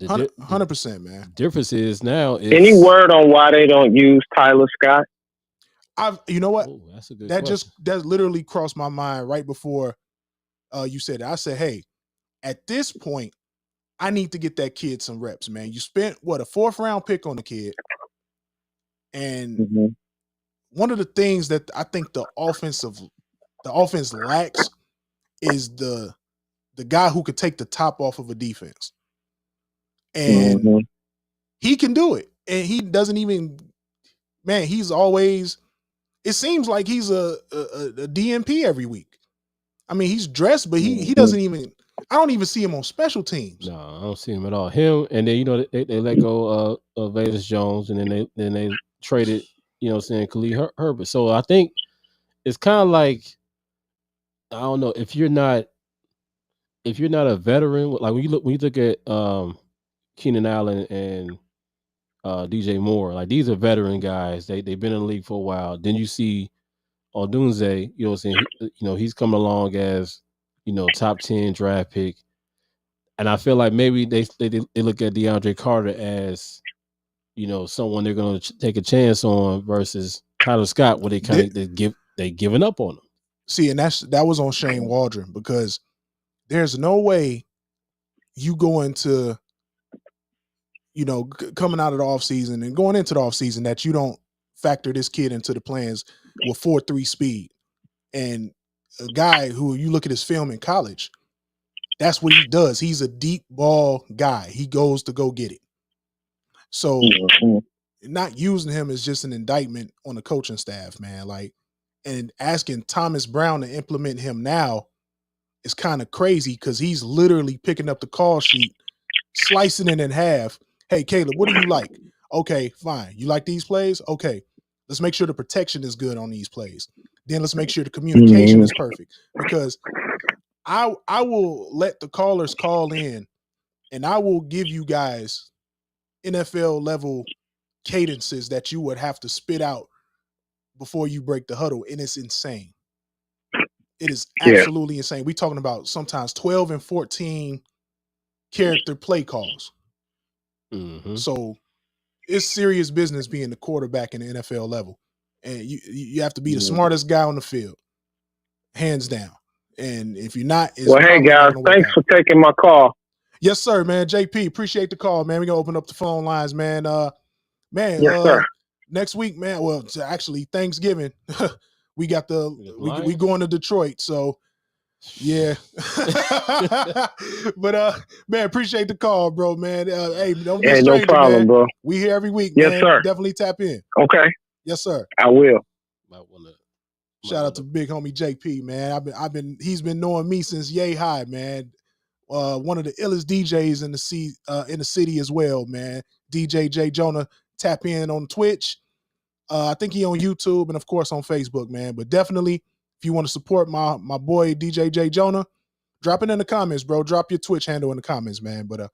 100%, man. Difference is now. Any word on why they don't use Tyler Scott? You know what? Oh, that's a good that question. That literally crossed my mind right before you said it. I said, hey, at this point, I need to get that kid some reps, man. You spent a 4th round pick on the kid, and one of the things that I think the offense lacks is the guy who could take the top off of a defense. And he can do it. And he doesn't even, man, he's always, it seems like he's a DNP every week. I mean, he's dressed, but he doesn't even, I don't even see him on special teams. No, I don't see him at all. Him, and then, you know, they let go of Velus Jones, and then they traded, you know what I'm saying, Khalil Herbert. So I think it's kind of like, I don't know, if you're not a veteran, like when you look at Keenan Allen and DJ Moore, like, these are veteran guys. They've been in the league for a while. Then you see Odunze, you know what I'm saying, he's coming along as, top 10 draft pick. And I feel like maybe they look at DeAndre Carter as, someone they're going to take a chance on versus Tyler Scott, where they giving up on him. See, and that was on Shane Waldron, because there's no way you go into, coming out of the offseason and going into the offseason that you don't factor this kid into the plans with 4.3 speed. And a guy who, you look at his film in college, that's what he does. He's a deep ball guy. He goes to go get it. So not using him is just an indictment on the coaching staff, man. Like, and asking Thomas Brown to implement him now is kind of crazy, because he's literally picking up the call sheet, slicing it in half. Hey, Caleb, what do you like? Okay, fine. You like these plays? Okay, let's make sure the protection is good on these plays. Then let's make sure the communication is perfect, because I will let the callers call in, and I will give you guys NFL level cadences that you would have to spit out before you break the huddle, and it's insane. It is absolutely insane. We're talking about sometimes 12 and 14 character play calls. So it's serious business being the quarterback in the NFL level. And you have to be the smartest guy on the field, hands down. And if you're not, well, hey guys, thanks for taking my call. Yes, sir, man. JP, appreciate the call, man. We're gonna open up the phone lines, man. Yes, sir. Next week, man. Well, actually, Thanksgiving, we got we going to Detroit, so yeah. But man, appreciate the call, bro, man. Hey, don't be a stranger, no problem, man. bro. We here every week, yes, man. Sir. Definitely tap in. Okay. Yes, sir. I will. Shout out to big homie JP, man. He's been knowing me since yay high, man. One of the illest DJs in the city as well, man. DJ J Jonah, tap in on Twitch. I think he on YouTube and of course on Facebook, man. But definitely, if you want to support my boy DJ J Jonah, drop it in the comments, bro. Drop your Twitch handle in the comments, man. But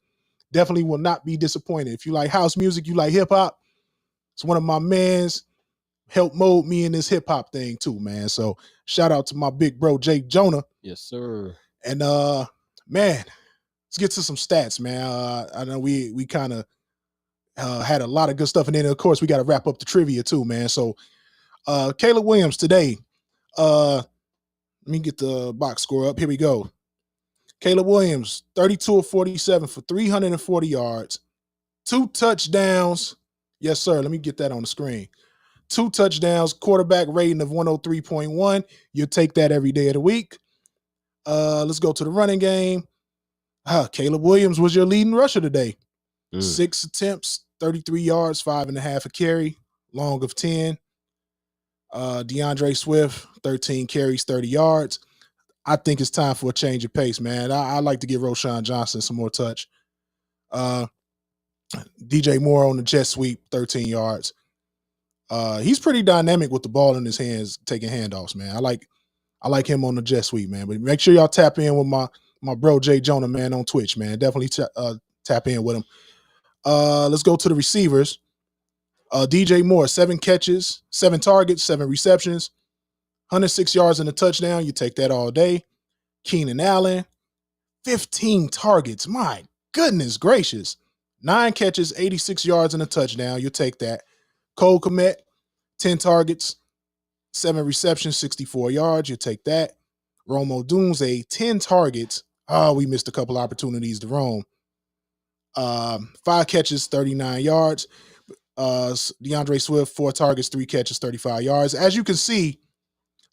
definitely will not be disappointed. If you like house music, you like hip hop, it's one of my mans. Help mold me in this hip hop thing too, man. So shout out to my big bro Jake Jonah. Yes, sir. And man, let's get to some stats, man. I know we kind of had a lot of good stuff, and then of course we got to wrap up the trivia too, man. So Caleb Williams today, Let me get the box score up. Here we go. Caleb Williams, 32 of 47 for 340 yards, 2 touchdowns. Yes, sir. Let me get that on the screen. 2 touchdowns, quarterback rating of 103.1. You'll take that every day of the week. Let's go to the running game. Caleb Williams was your leading rusher today. 6 attempts, 33 yards, 5.5 a carry, long of 10. DeAndre Swift, 13 carries, 30 yards. I think it's time for a change of pace, man. I like to give Roschon Johnson some more touch. DJ Moore on the jet sweep, 13 yards. He's pretty dynamic with the ball in his hands, taking handoffs, man. I like him on the jet sweep, man. But make sure y'all tap in with my bro Jay Jonah, man, on Twitch, man. Definitely tap in with him. Let's go to the receivers. DJ Moore, 7 catches, 7 targets, 7 receptions, 106 yards and a touchdown. You take that all day. Keenan Allen, 15 targets. My goodness gracious. 9 catches, 86 yards and a touchdown. You take that. Cole Kmet, 10 targets, 7 receptions, 64 yards. You take that. Rome Odunze, 10 targets. We missed a couple opportunities to roam. 5 catches, 39 yards. DeAndre Swift, 4 targets, 3 catches, 35 yards. As you can see,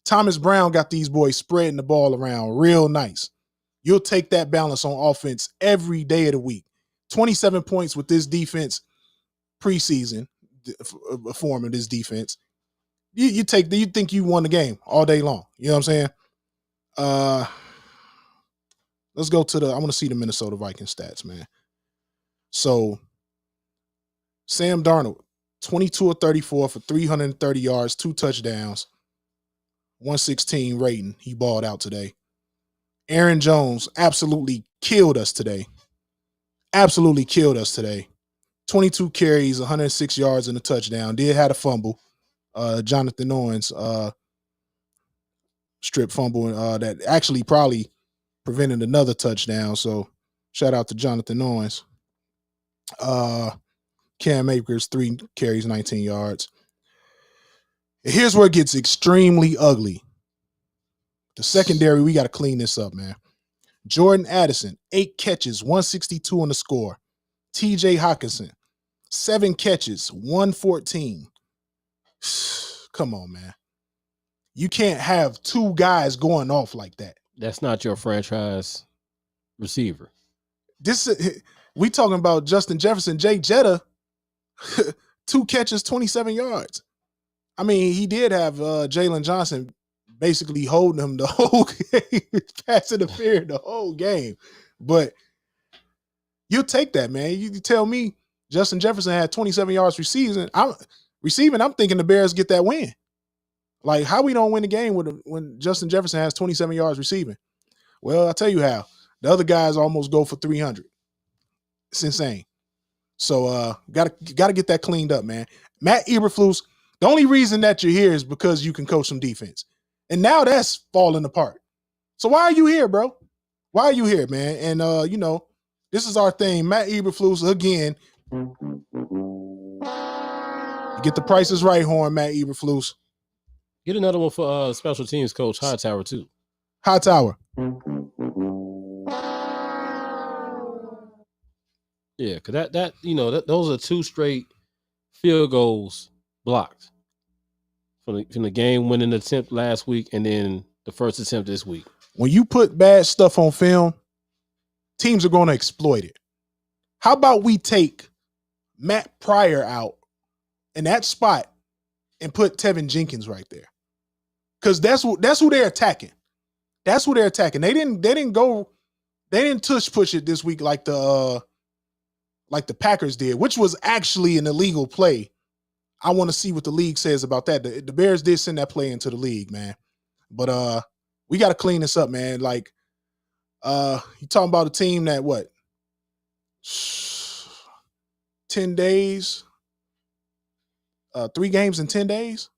Thomas Brown got these boys spreading the ball around real nice. You'll take that balance on offense every day of the week. 27 points with this defense preseason, a form of this defense. You think you won the game all day long. You know what I'm saying? Let's go to I want to see the Minnesota Vikings stats, man. So Sam Darnold, 22 of 34 for 330 yards, 2 touchdowns, 116 rating. He balled out today. Aaron Jones absolutely killed us today. 22 carries, 106 yards and a touchdown. Did have a fumble. Jonathan Owens strip fumble that actually probably prevented another touchdown. So shout out to Jonathan Owens. Cam Akers, 3 carries, 19 yards. Here's where it gets extremely ugly. The secondary, we got to clean this up, man. Jordan Addison, 8 catches, 162 on the score. TJ Hockenson, 7 catches, 114. Come on, man. You can't have 2 guys going off like that. That's not your franchise receiver. We talking about Justin Jefferson, Jay Jetta, 2 catches, 27 yards. I mean, he did have Jalen Johnson basically holding him the whole game, pass interference the whole game. But you'll take that, man. You tell me Justin Jefferson had 27 yards receiving. I'm thinking the Bears get that win. Like, how we don't win the game when Justin Jefferson has 27 yards receiving? Well, I'll tell you how. The other guys almost go for 300. It's insane. So gotta get that cleaned up, man. Matt Eberflus, the only reason that you're here is because you can coach some defense. And now that's falling apart. So why are you here, bro? Why are you here, man? And this is our thing. Matt Eberflus, again. Get the prices right, Horn, Matt Eberflus. Get another one for special teams coach Hightower, too. Hightower. Yeah, because those are 2 straight field goals blocked from the game-winning attempt last week and then the first attempt this week. When you put bad stuff on film, teams are going to exploit it. How about we take Matt Pryor out in that spot and put Tevin Jenkins right there? Because that's who they're attacking. That's who they're attacking. They didn't tush push it this week like the Packers did, which was actually an illegal play. I want to see what the league says about that. The Bears did send that play into the league, man. But we got to clean this up, man. Like, you talking about a team that 10 days, 3 games in 10 days.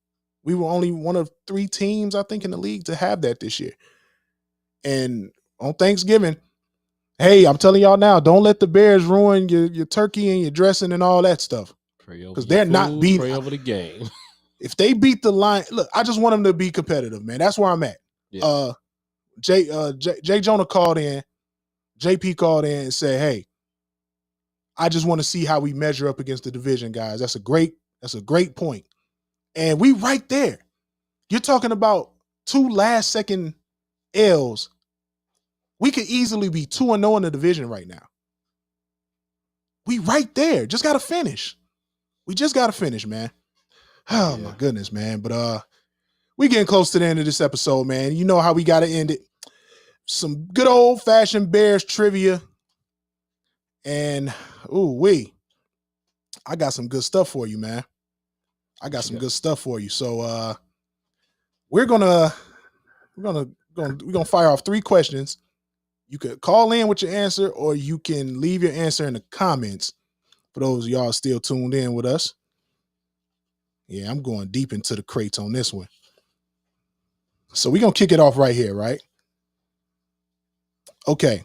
We were only one of 3 teams, I think, in the league to have that this year. And on Thanksgiving, hey, I'm telling y'all now, don't let the Bears ruin your turkey and your dressing and all that stuff. Because they're not beating. Pray over the game. If they beat the line, look, I just want them to be competitive, man. That's where I'm at. Yeah. Jay Jonah called in. JP called in and said, "Hey, I just want to see how we measure up against the division guys." That's a great point. And we right there. You're talking about 2 last second L's. We could easily be 2-0 in the division right now. We right there. Just got to finish. We just got to finish, man. Oh, my goodness, man. But we getting close to the end of this episode, man. You know how we got to end it. Some good old-fashioned Bears trivia. And, I got some good stuff for you, man. I got some good stuff for you. So we're gonna fire off 3 questions. You could call in with your answer, or you can leave your answer in the comments. For those of y'all still tuned in with us. Yeah, I'm going deep into the crates on this one. So we're gonna kick it off right here, right? Okay.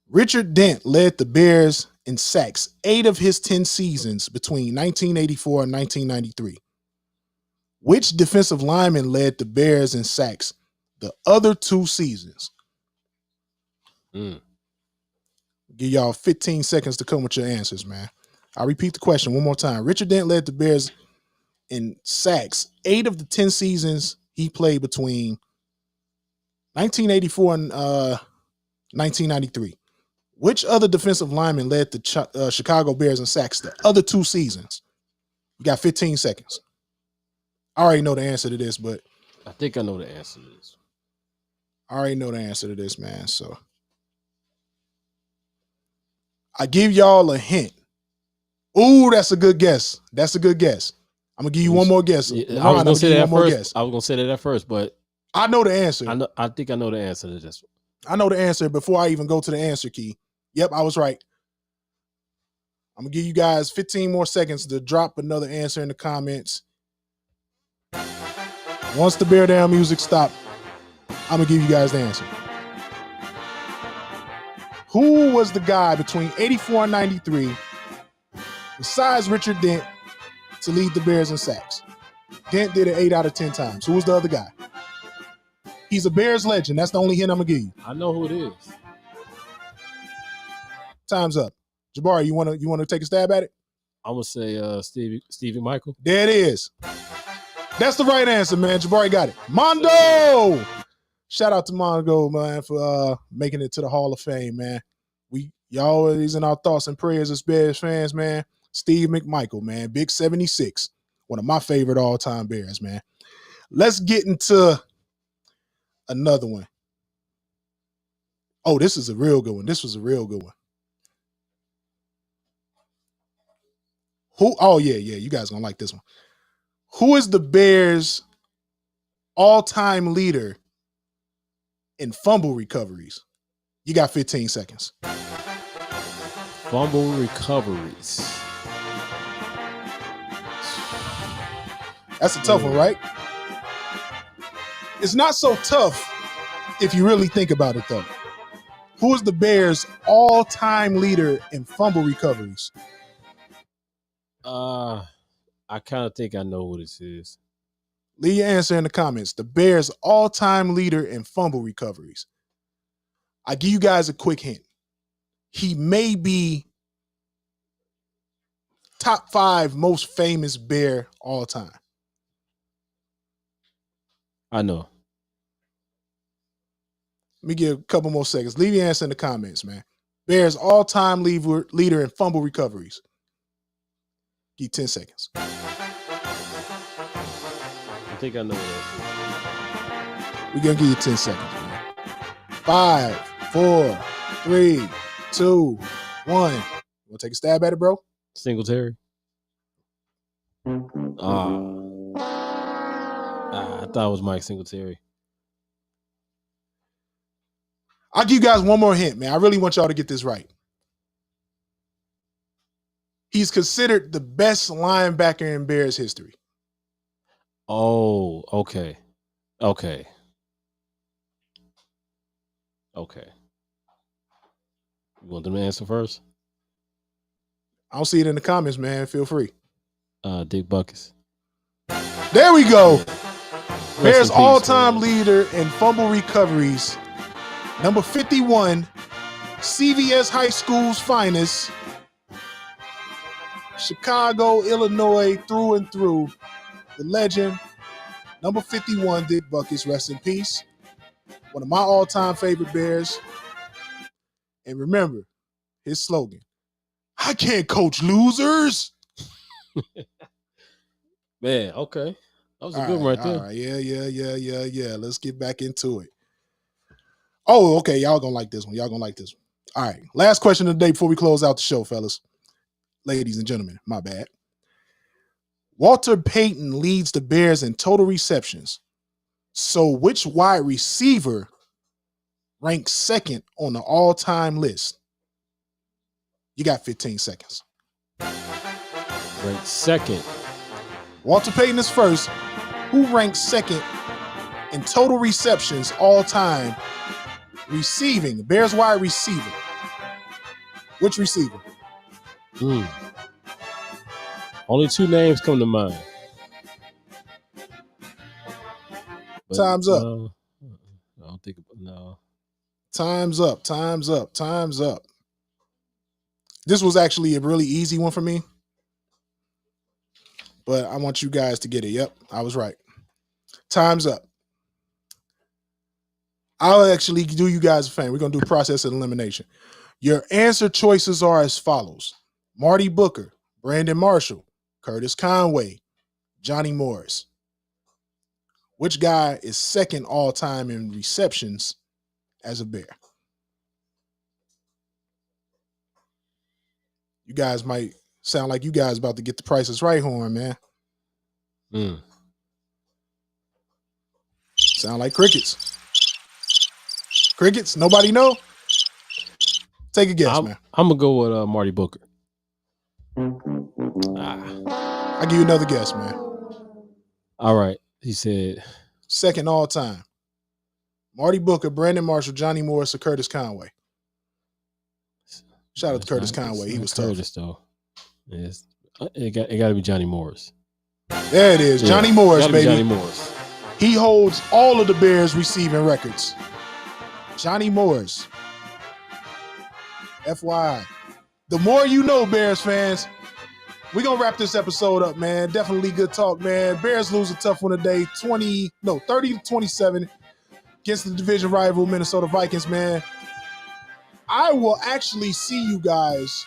Richard Dent led the Bears in sacks 8 of his 10 seasons between 1984 and 1993. Which defensive lineman led the Bears in sacks the other 2 seasons? Give y'all 15 seconds to come with your answers, man. I'll repeat the question one more time. Richard Dent led the Bears in sacks 8 of the 10 seasons he played between 1984 and 1993. Which other defensive lineman led the Chicago Bears in sacks the other 2 seasons? You got 15 seconds. I already know the answer to this, but I think I know the answer to this. I already know the answer to this, man. So I give y'all a hint. Ooh, that's a good guess. That's a good guess. I'm gonna give you one more guess. I was gonna say that first. I was gonna say that at first, but I know the answer. I think I know the answer to this one. I know the answer before I even go to the answer key. Yep, I was right. I'm gonna give you guys 15 more seconds to drop another answer in the comments. Once the Bear Down music stops, I'm gonna give you guys the answer. Who was the guy between 84 and 93, besides Richard Dent, to lead the Bears in sacks? Dent did it 8 out of 10 times. Who was the other guy? He's a Bears legend. That's the only hint I'm gonna give you. I know who it is. Time's up. Jabari, you wanna take a stab at it? I'm gonna say Stevie Michael. There it is. That's the right answer, man. Jabari got it. Mondo! Shout out to Mondo, man, for making it to the Hall of Fame, man. Y'all always in our thoughts and prayers as Bears fans, man. Steve McMichael, man. Big 76. One of my favorite all-time Bears, man. Let's get into another one. Oh, this is a real good one. This was a real good one. Oh, yeah, you guys gonna like this one. Who is the Bears' all-time leader in fumble recoveries? You got 15 seconds. Fumble recoveries. That's a tough one, right? It's not so tough if you really think about it, though. Who is the Bears' all-time leader in fumble recoveries? I kind of think I know who this is. Leave your answer in the comments. The Bears' all-time leader in fumble recoveries. I give you guys a quick hint. He may be top 5 most famous Bear all time. I know. Let me give a couple more seconds. Leave your answer in the comments, man. Bears' all-time leader in fumble recoveries. Give you 10 seconds. I think I know what We're going to give you 10 seconds, man. 5, 4, 3, 2, 1. You want to take a stab at it, bro? Singletary. I thought it was Mike Singletary. I'll give you guys one more hint, man. I really want y'all to get this right. He's considered the best linebacker in Bears history. Oh, okay. You want them to answer first? I don't see it in the comments, man. Feel free. Dick Butkus. There we go. Bears all-time leader in fumble recoveries. Number 51, CVS High School's finest. Chicago, Illinois, through and through. The legend, number 51, Dick Butkus, rest in peace. One of my all-time favorite Bears. And remember his slogan, I can't coach losers. Man, okay. That was a good one right there. All right. Yeah. Let's get back into it. Oh, okay. Y'all gonna like this one. All right. Last question of the day before we close out the show, fellas. Ladies and gentlemen, my bad. Walter Payton leads the Bears in total receptions. So which wide receiver ranks second on the all-time list? You got 15 seconds. Ranks second. Walter Payton is first. Who ranks second in total receptions all time? Receiving. Bears wide receiver. Which receiver? Only two names come to mind. But, time's up. I don't think no. Time's up. This was actually a really easy one for me. But I want you guys to get it. Yep, I was right. Time's up. I'll actually do you guys a favor. We're going to do process of elimination. Your answer choices are as follows. Marty Booker, Brandon Marshall, Curtis Conway, Johnny Morris. Which guy is second all-time in receptions as a Bear? You guys might sound like you guys about to get the Prices Right horn, man. Sound like crickets. Crickets? Nobody know? Take a guess, man. I'm going to go with Marty Booker. I'll give you another guess, man. All right. He said second all time. Marty Booker, Brandon Marshall, Johnny Morris, or Curtis Conway. Shout out to Curtis Conway. He was tough. Curtis, though. Yes. It got to be Johnny Morris. There it is. Yeah. Johnny Morris, baby. Johnny Morris. He holds all of the Bears receiving records. Johnny Morris. FYI. The more you know, Bears fans. We're going to wrap this episode up, man. Definitely good talk, man. Bears lose a tough one today. 30-27 against the division rival Minnesota Vikings, man. I will actually see you guys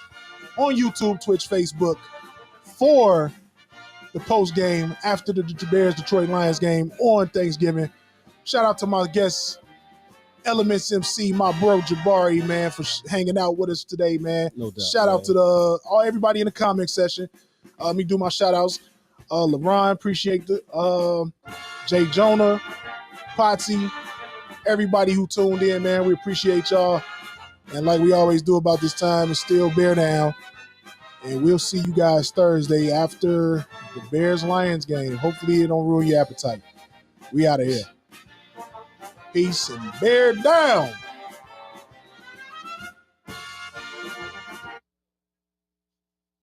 on YouTube, Twitch, Facebook for the post game after the Bears Detroit Lions game on Thanksgiving. Shout out to my guest, Elements MC, my bro Jabari, man, for hanging out with us today, man. No doubt. Shout out to everybody in the comment section. Let me do my shout outs. LeBron, appreciate the Jay Jonah, Potsy, everybody who tuned in, man. We appreciate y'all. And like we always do about this time, it's still Bear Down. And we'll see you guys Thursday after the Bears-Lions game. Hopefully it don't ruin your appetite. We out of here. Peace and Bear Down.